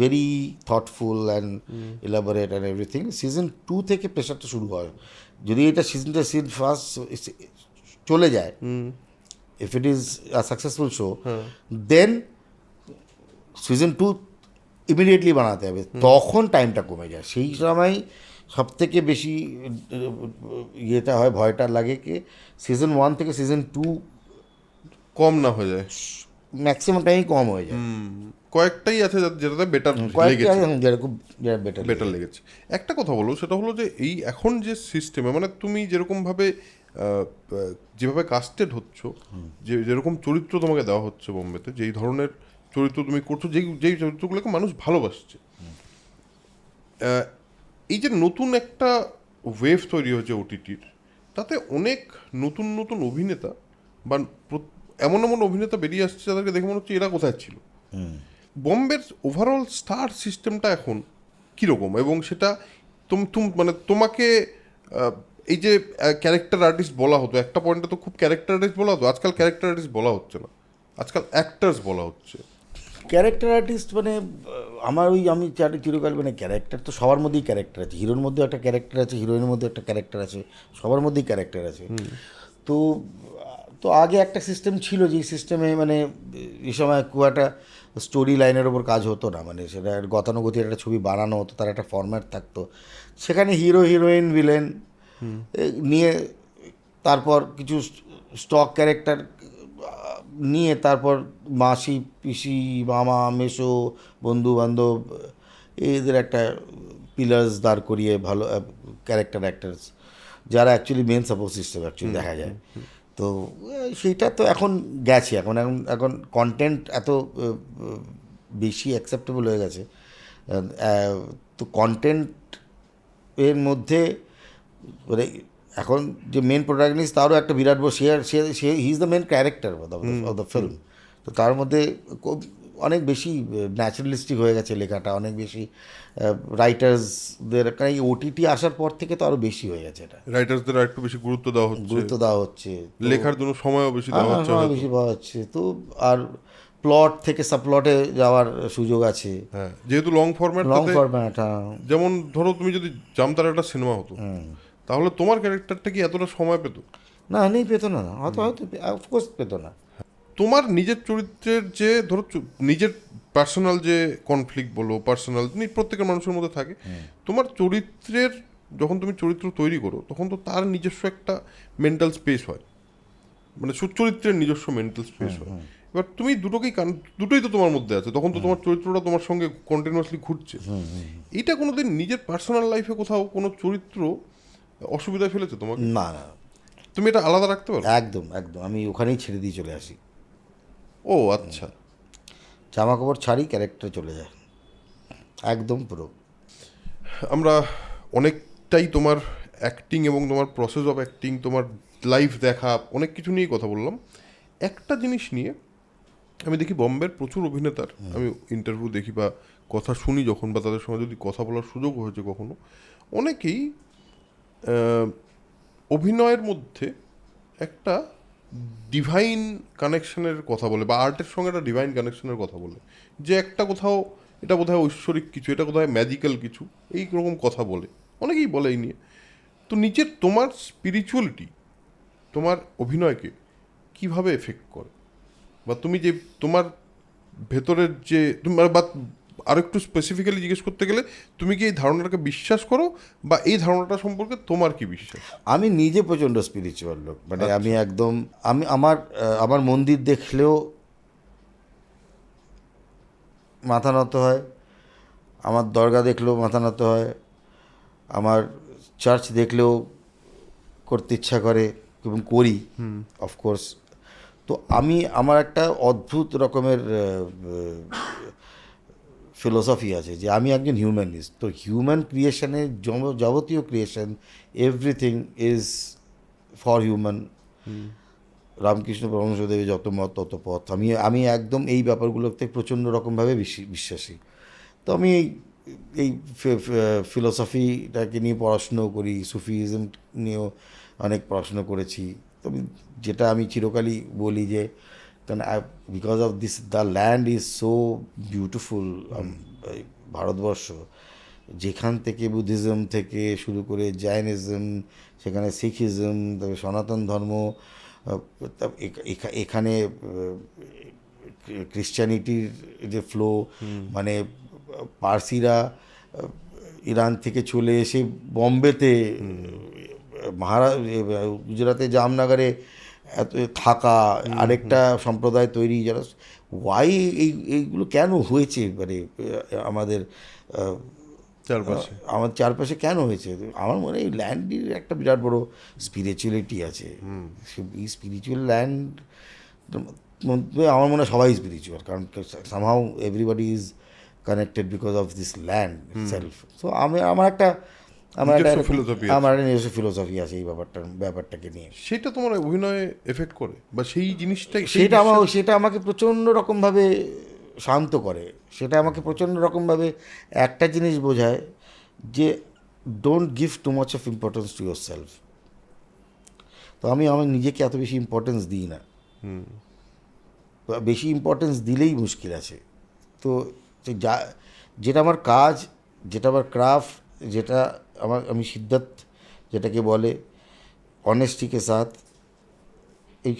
very thoughtful and elaborate and everything. Season 2 থেকে প্রেশারটা শুরু হয়, যদি এটা সিজন ফার্স্ট চলে যায়, if it is a successful show, then season 2 immediately বানাতে হবে, তখন টাইমটা কমে যায়। সেই সময় সব থেকে বেশি ইয়েটা হয়, ভয়টা লাগে কি সিজন 1 থেকে সিজন 2 কম না হয়ে যায়, ম্যাক্সিমাম টাইমই কম হয়ে যায়। কয়েকটাই আছে যেটাতে বেটার বেটার লেগেছে। একটা কথা বলো, সেটা হলো যে এই এখন যে সিস্টেমে, মানে তুমি যেরকমভাবে যেভাবে কাস্টেড হচ্ছ, যেরকম চরিত্র তোমাকে দেওয়া হচ্ছে বম্বেতে, যেই ধরনের চরিত্র তুমি করছো, যেই চরিত্রগুলোকে মানুষ ভালোবাসছে, এই যে নতুন একটা ওয়েভ তৈরি হয়েছে ওটিটির, তাতে অনেক নতুন নতুন অভিনেতা বা এমন এমন অভিনেতা বেরিয়ে আসছে যাদেরকে দেখে মনে হচ্ছে এরা কোথায় ছিল। বম্বের ওভারঅল স্টার সিস্টেমটা এখন কীরকম, এবং সেটা মানে তোমাকে এই যে ক্যারেক্টার আর্টিস্ট বলা হতো একটা পয়েন্টে, তো খুব ক্যারেক্টার আর্টিস্ট বলা হতো, আজকাল ক্যারেক্টার আর্টিস্ট বলা হচ্ছে না, আজকাল অ্যাক্টার্স বলা হচ্ছে। ক্যারেক্টার আর্টিস্ট মানে আমি চিরকাল, মানে ক্যারেক্টার তো সবার মধ্যেই ক্যারেক্টার আছে, হিরোর মধ্যেও একটা ক্যারেক্টার আছে, হিরোইনের মধ্যে একটা ক্যারেক্টার আছে, সবার মধ্যেই ক্যারেক্টার আছে। তো আগে একটা সিস্টেম ছিল, যেই সিস্টেমে মানে এই সময় খুব একটা স্টোরি লাইনের ওপর কাজ হতো না, মানে সেটা গতানুগতিক একটা ছবি বানানো হতো, তার একটা ফরম্যাট থাকতো, সেখানে হিরো হিরোইন ভিলেন নিয়ে তারপর কিছু স্টক ক্যারেক্টার নিয়ে তারপর মাসি পিসি মামা মেসো বন্ধু বান্ধব এদের একটা পিলার্স দাঁড় করিয়ে ভালো ক্যারেক্টার অ্যাক্টার্স, যারা actually main support system actually দেখা যায়। তো সেইটা তো এখন গেছে, এখন কন্টেন্ট এত বেশি অ্যাকসেপ্টেবল হয়ে গেছে, তো কন্টেন্ট এর মধ্যে মানে এখন যে মেন প্রোটাগনিস্ট তারও একটা বিরাট বড় সে he is the main character of the film, তো তার মধ্যে অনেক বেশি ন্যাচারালিস্টিক হয়ে গেছে লেখাটা, অনেক বেশি রাইটার্সদের, কারণ এই ওটিটি আসার পর থেকে তো আরও বেশি হয়ে গেছে, এটা রাইটার্সদের একটু বেশি গুরুত্ব দেওয়া হচ্ছে, লেখার জন্য সময়ও বেশি দেওয়া হচ্ছে, তো আর প্লট থেকে সাবপ্লটে যাওয়ার সুযোগ আছে, হ্যাঁ, যেহেতু লং ফরম্যাট, যেমন ধরো তুমি যদি জামতারা একটা সিনেমা হতো, তাহলে তোমার ক্যারেক্টারটা কি এতটা সময় পেতো? না, পেতো না, হয়তো অফকোর্স পেতো না। তোমার নিজের চরিত্রের যে ধরো নিজের পার্সোনাল যে কনফ্লিক্ট বলো, পার্সোনাল প্রত্যেকের মানুষের মধ্যে থাকে, তোমার চরিত্রের যখন তুমি চরিত্র তৈরি করো, তখন তো তার নিজস্ব একটা মেন্টাল স্পেস হয়, মানে চরিত্রের নিজস্ব মেন্টাল স্পেস হয়, এবার তুমি দুটোই তো তোমার মধ্যে আছে, তখন তো তোমার চরিত্রটা তোমার সঙ্গে কন্টিনিউয়াসলি ঘুরছে। এইটা কোনোদিন নিজের পার্সোনাল লাইফে কোথাও কোনো চরিত্র অসুবিধায় ফেলেছে তোমাকে? না না, তুমি এটা আলাদা রাখতে পারো? একদম একদম, আমি ওখানেই ছেড়ে দিয়ে চলে আসি। ও আচ্ছা। জামা কাপড় ছাড়ি, ক্যারেক্টার চলে যায় একদম পুরো। আমরা অনেকটাই তোমার অ্যাক্টিং এবং তোমার প্রসেস অফ অ্যাক্টিং, তোমার লাইফ দেখা, অনেক কিছু নিয়েই কথা বললাম। একটা জিনিস নিয়ে আমি দেখি বম্বের প্রচুর অভিনেতার, আমি ইন্টারভিউ দেখি বা কথা শুনি যখন, বা তাদের সঙ্গে যদি কথা বলার সুযোগ হয়েছে কখনো, অনেকেই অভিনয়ের মধ্যে একটা ডিভাইন কানেকশনের কথা বলে, বা আর্টের সঙ্গে একটা ডিভাইন কানেকশনের কথা বলে, যে একটা কোথাও এটা বোধহয় ঐশ্বরিক কিছু, এটা কোথায় ম্যাজিক্যাল কিছু, এই রকম কথা বলে, অনেকেই বলে এই নিয়ে। তো নিজের তোমার স্পিরিচুয়ালিটি তোমার অভিনয়কে কিভাবে এফেক্ট করে, বা তুমি যে তোমার ভেতরের যে বা আরেকটু স্পেসিফিক্যালি জিজ্ঞেস করতে গেলে, তুমি কি এই ধারণাটাকে বিশ্বাস করো, বা এই ধারণাটা সম্পর্কে তোমার কি বিশ্বাস? আমি নিজে প্রচণ্ড স্পিরিচুয়াল লোক, মানে আমি একদম, আমি আমার মন্দির দেখলেও মাথা নত হয়, আমার দরগা দেখলেও মাথা নত হয়, আমার চার্চ দেখলেও করতে ইচ্ছা করে এবং করি অফকোর্স। তো আমার একটা অদ্ভুত রকমের ফিলোসফি আছে যে আমি একজন হিউম্যানিস্ট। তো হিউম্যান ক্রিয়েশনের যাবতীয় creation, everything is for human. Ramakrishna পরমহংসদেবের যত মত তত পথ, আমি একদম এই ব্যাপারগুলোতে প্রচণ্ড রকমভাবে বিশ্বাসী। তো আমি এই ফিলোসফিটাকে নিয়ে পড়াশুনো করি, সুফিজম নিয়েও অনেক পড়াশুনো করেছি। তো যেটা আমি চিরকালই বলি যে, কারণ because of this the land is so beautiful. Bharatvarsha, যেখান থেকে বুদ্ধিজম থেকে শুরু করে জাইনিজম, সেখানে শিখিজম, তবে সনাতন ধর্ম, এখানে ক্রিশ্চিয়ানিটির যে ফ্লো, মানে পার্সিরা ইরান থেকে চলে এসে বম্বেতে, গুজরাতে জামনগরে এত থাকা, আরেকটা সম্প্রদায় তৈরি, যারা ওয়াই এইগুলো কেন হয়েছে, মানে আমাদের চারপাশে আমার চারপাশে কেন হয়েছে? আমার মনে হয় এই ল্যান্ডের একটা বিরাট বড় স্পিরিচুয়ালিটি আছে। এই স্পিরিচুয়াল ল্যান্ড মধ্যে আমার মনে হয় সবাই স্পিরিচুয়াল, কারণ somehow everybody is connected because of this land self. So আমার একটা নিজস্ব ফিলোসফি আছে এই ব্যাপারটাকে নিয়ে। সেটা তোমার অভিনয়ে এফেক্ট করে, বা সেই জিনিসটা সেটা আমাকে প্রচণ্ড রকমভাবে শান্ত করে। সেটা আমাকে প্রচণ্ড রকমভাবে একটা জিনিস বোঝায় যে don't give too much of importance to your self. তো আমি আমার নিজেকে এত বেশি ইম্পর্টেন্স দিই না। বেশি ইম্পর্টেন্স দিলেই মুশকিল আছে। তো যেটা আমার কাজ, যেটা আমার ক্রাফট, যেটা আমি সিদ্ধার্থ যেটাকে বলে অনেস্টিকে সাথ,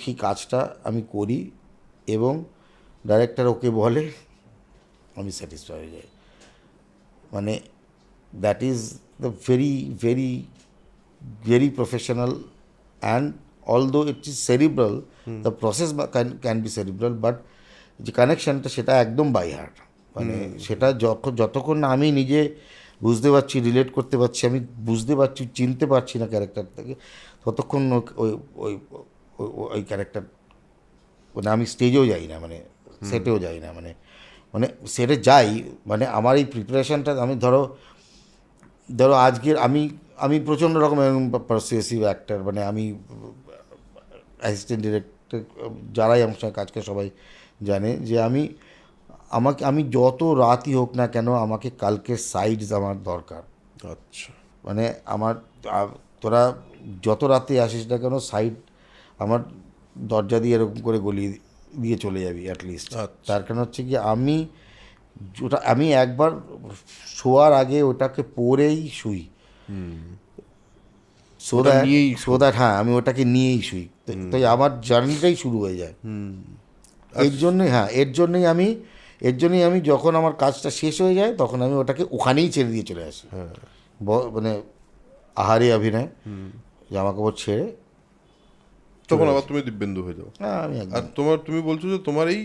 সেই কাজটা আমি করি এবং ডাইরেক্টর ওকে বলে, আমি স্যাটিসফাই হয়ে যাই। মানে that is the very very very professional, and although it is cerebral, the process can be cerebral, but যে কানেকশানটা সেটা একদম বাই হার্ট। মানে সেটা যতক্ষণ না আমি নিজে বুঝতে পারছি, রিলেট করতে পারছি, আমি বুঝতে পারছি, চিনতে পারছি না ক্যারেক্টারটাকে, ততক্ষণ ওই ক্যারেক্টার, মানে আমি স্টেজেও যাই না, মানে সেটেও যাই না, মানে সেটে যাই, মানে আমার এই প্রিপারেশানটা, আমি ধরো আজকের আমি প্রচণ্ড রকমের পারসুয়েসিভ অ্যাক্টার, মানে আমি অ্যাসিস্ট্যান্ট ডিরেক্টর যারাই আমার সঙ্গে কাজ করে সবাই জানে যে আমি যত রাতই হোক না কেন, আমাকে কালকে সাইডস আমার দরকার। আচ্ছা, মানে তোরা যত রাতে আসিস না কেন, সাইড আমার দরজা দিয়ে এরকম করে গলিয়ে দিয়ে চলে যাবি অ্যাটলিস্ট। তার কারণ হচ্ছে কি, আমি একবার শোয়ার আগে ওটাকে পরেই শুই, সোদা, হ্যাঁ, আমি ওটাকে নিয়েই শুই। তাই আমার জার্নিটাই শুরু হয়ে যায়। এর জন্যই আমি যখন আমার কাজটা শেষ হয়ে যায়, তখন আমি ওটাকে ওখানেই ছেড়ে দিয়ে চলে আসি। মানে আহারে অভিনয়, জামা কাপড় ছেড়ে তখন আবার তুমি দিব্যেন্দু হয়ে যাও। হ্যাঁ, আমি আর তুমি বলছো যে তোমার এই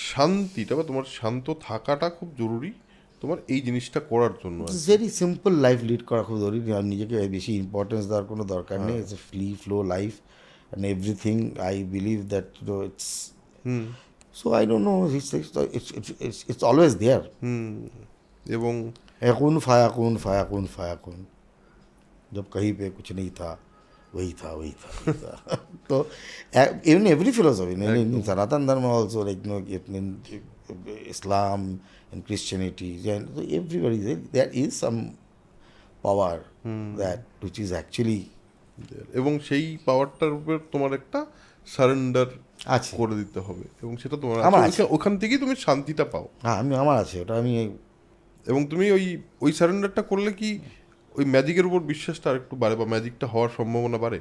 শান্তিটা বা তোমার শান্ত থাকাটা খুব জরুরি তোমার এই জিনিসটা করার জন্য। ভেরি সিম্পল লাইফ লিড করা খুব জরুরি, আর নিজেকে বেশি ইম্পর্টেন্স দেওয়ার কোনো দরকার নেই। It's a free flow life and everything I believe that it's, so I don't know, it's always there. এবং यकून फायाकून फायाकून फायाकून, जब कहीं पे कुछ नहीं था वही था वही था वही था। तो even every philosophy in Sanatan Dharma also, like in Islam and Christianity, and so everybody there is some power that which is actually এবং সেই পাওয়ারটার উপর তোমার একটা সারেন্ডার আছে। করে দিতে হবে এবং সেটা তোমার আমার আছে। ওখান থেকেই তুমি শান্তিটা পাও। হ্যাঁ, আমার আছে ওটা, আমি এবং তুমি ওই সারেন্ডারটা করলে কি ওই ম্যাজিকের উপর বিশ্বাসটা আর একটু বাড়ে বা ম্যাজিকটা হওয়ার সম্ভাবনা বাড়ে?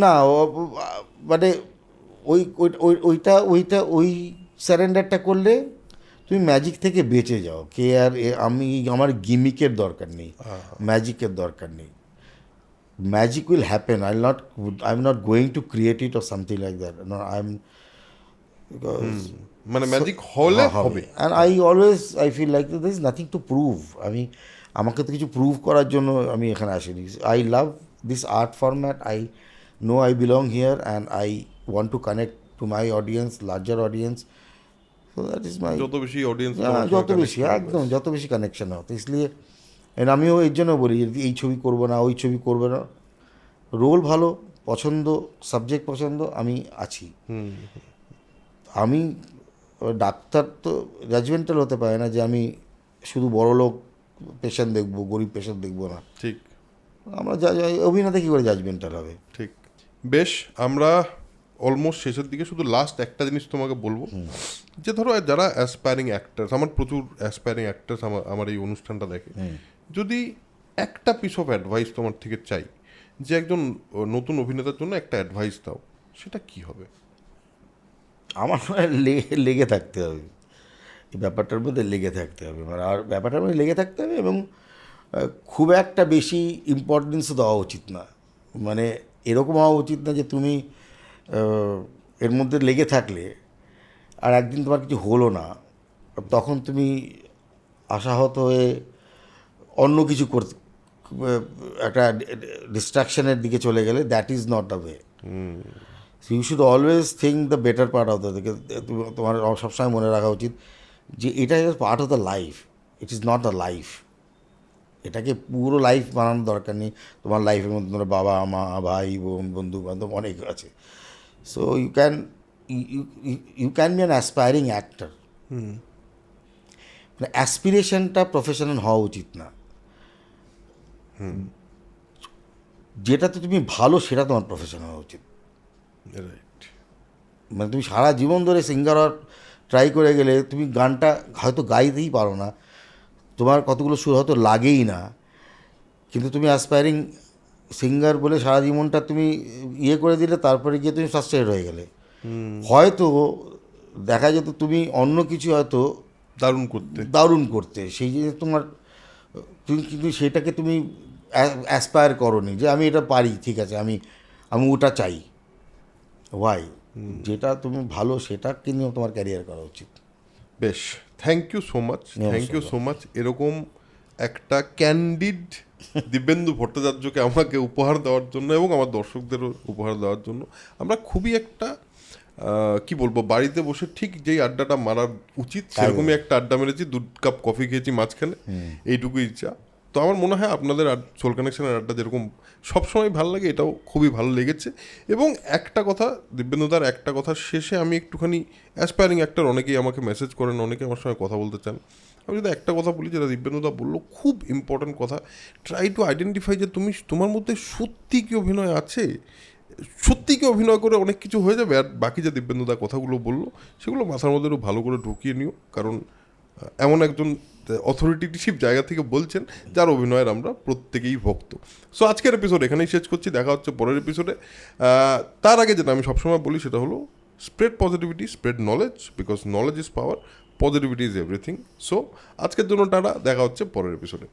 না, মানে ওইটা ওই সারেন্ডারটা করলে তুমি ম্যাজিক থেকে বেঁচে যাও। কে আর আমি, আমার গিমিকের দরকার নেই, ম্যাজিকের দরকার নেই। Magic will happen, I am not going to create it or something like that. No, I am, মানে ম্যাজিক হলে হবে। And I feel like there is nothing to prove. আমাকে তো কিছু প্রুভ করার জন্য আমি এখানে আসিনি। I love this art format, I know I belong here and I want to connect to my audience, larger audience. So that is my, যত বেশি অডিয়েন্স যত বেশি, একদম যত বেশি কানেকশন হয়। তো ইসলিয়ে আমিও এর জন্য বলি এই ছবি করবো না, ওই ছবি করবো না। রোল ভালো, পছন্দ, সাবজেক্ট পছন্দ, আমি আছি। আমি ডাক্তার তো জাজমেন্টাল হতে পারে না যে আমি শুধু বড় লোক পেশেন্ট দেখবো, গরিব পেশেন্ট দেখবো না। ঠিক, আমরা অভিনেতা কী করে জাজমেন্টাল হবে? ঠিক। বেশ, আমরা অলমোস্ট শেষের দিকে, শুধু লাস্ট একটা জিনিস তোমাকে বলবো যে ধরো যারা অ্যাসপায়ারিং অ্যাক্টার্স, আমার প্রচুর অ্যাসপায়ারিং অ্যাক্টার্স আমার এই অনুষ্ঠানটা দেখে, যদি একটা পিস অফ অ্যাডভাইস তোমার থেকে চাই যে একজন নতুন অভিনেতার জন্য একটা অ্যাডভাইস দাও, সেটা কি হবে? আমার লেগে থাকতে হবে, এই ব্যাপারটার মধ্যে লেগে থাকতে হবে, আর ব্যাপারটার মধ্যে লেগে থাকতে হবে এবং খুব একটা বেশি ইম্পর্টেন্স দেওয়া উচিত না। মানে এরকম হওয়া উচিত না যে তুমি এর মধ্যে লেগে থাকলে আর একদিন তোমার কিছু হলো না, তখন তুমি আশাহত হয়ে অন্য কিছু করতে, একটা ডিস্ট্রাকশনের দিকে চলে গেলে, that is not the way. So you should always think the better part of the, তোমার সবসময় মনে রাখা উচিত যে এটা is part of the life, it is not the life. এটাকে পুরো লাইফ বানানোর দরকার নেই। তোমার লাইফের মধ্যে তোমার বাবা মা ভাই বোন বন্ধু বান্ধব অনেক আছে। So you can be an aspiring actor. মানে অ্যাসপিরেশনটা প্রফেশনাল হওয়া উচিত না। যেটাতে তুমি ভালো সেটা তোমার প্রফেশন হওয়া উচিত। রাইট। মানে তুমি সারা জীবন ধরে সিঙ্গার ট্রাই করে গেলে তুমি গানটা হয়তো গাইতেই পারো না, তোমার কতগুলো সুর হয়তো লাগেই না, কিন্তু তুমি অ্যাসপায়ারিং সিঙ্গার বলে সারা জীবনটা তুমি ইয়ে করে দিলে, তারপরে গিয়ে তুমি ফ্রাস্ট্রেটেড হয়ে গেলে। হয়তো দেখা যেত তুমি অন্য কিছু হয়তো দারুণ করতে, সেই যে তোমার, তুমি কিন্তু সেটাকে তুমি অ্যাসপায়ার করোনি যে আমি এটা পারি, ঠিক আছে, আমি ওটা চাই। ওয়াই? যেটা তুমি ভালো সেটা কিন্তু তোমার ক্যারিয়ার করা উচিত। বেশ, থ্যাংক ইউ সো মাচ এরকম একটা ক্যান্ডিড দিব্যেন্দু ভট্টাচার্যকে আমাকে উপহার দেওয়ার জন্য এবং আমার দর্শকদেরও উপহার দেওয়ার জন্য। আমরা খুবই একটা কি বলবো, বাড়িতে বসে ঠিক যেই আড্ডাটা মারার উচিত সেরকমই একটা আড্ডা মেরেছি, 2 কাপ কফি খেয়েছি মাঝখানে, এইটুকুই ইচ্ছা। তো আমার মনে হয় আপনাদের সোল কানেকশনের আড্ডা যেরকম সবসময় ভালো লাগে, এটাও খুবই ভালো লেগেছে। এবং একটা কথা, দিব্যেন্দুদার একটা কথা শেষে আমি একটুখানি, অ্যাসপায়ারিং অ্যাক্টর অনেকেই আমাকে মেসেজ করেন, অনেকে আমার সঙ্গে কথা বলতে চান। আমি যদি একটা কথা বলি, যেটা দিব্যেন্দুদা বললো খুব ইম্পর্ট্যান্ট কথা, ট্রাই টু আইডেন্টিফাই যে তোমার মধ্যে সত্যি কি অভিনয় আছে, সত্যি কি অভিনয় করে অনেক কিছু হয়ে যাবে। আর বাকি যে দিব্যেন্দুদা কথাগুলো বললো সেগুলো মাথার মধ্যে একটু ভালো করে ঢুকিয়ে নিও, কারণ এমন একজন অথরিটিশিপ জায়গা থেকে বলছেন যার অভিনয়ের আমরা প্রত্যেকেই ভক্ত। সো আজকের এপিসোড এখানেই শেষ করছি, দেখা হচ্ছে পরের এপিসোডে। তার আগে যেটা আমি সবসময় বলি সেটা হলো spread positivity, spread knowledge, because knowledge is power, positivity is everything. So আজকের জন্য টাটা, দেখা হচ্ছে পরের এপিসোডে।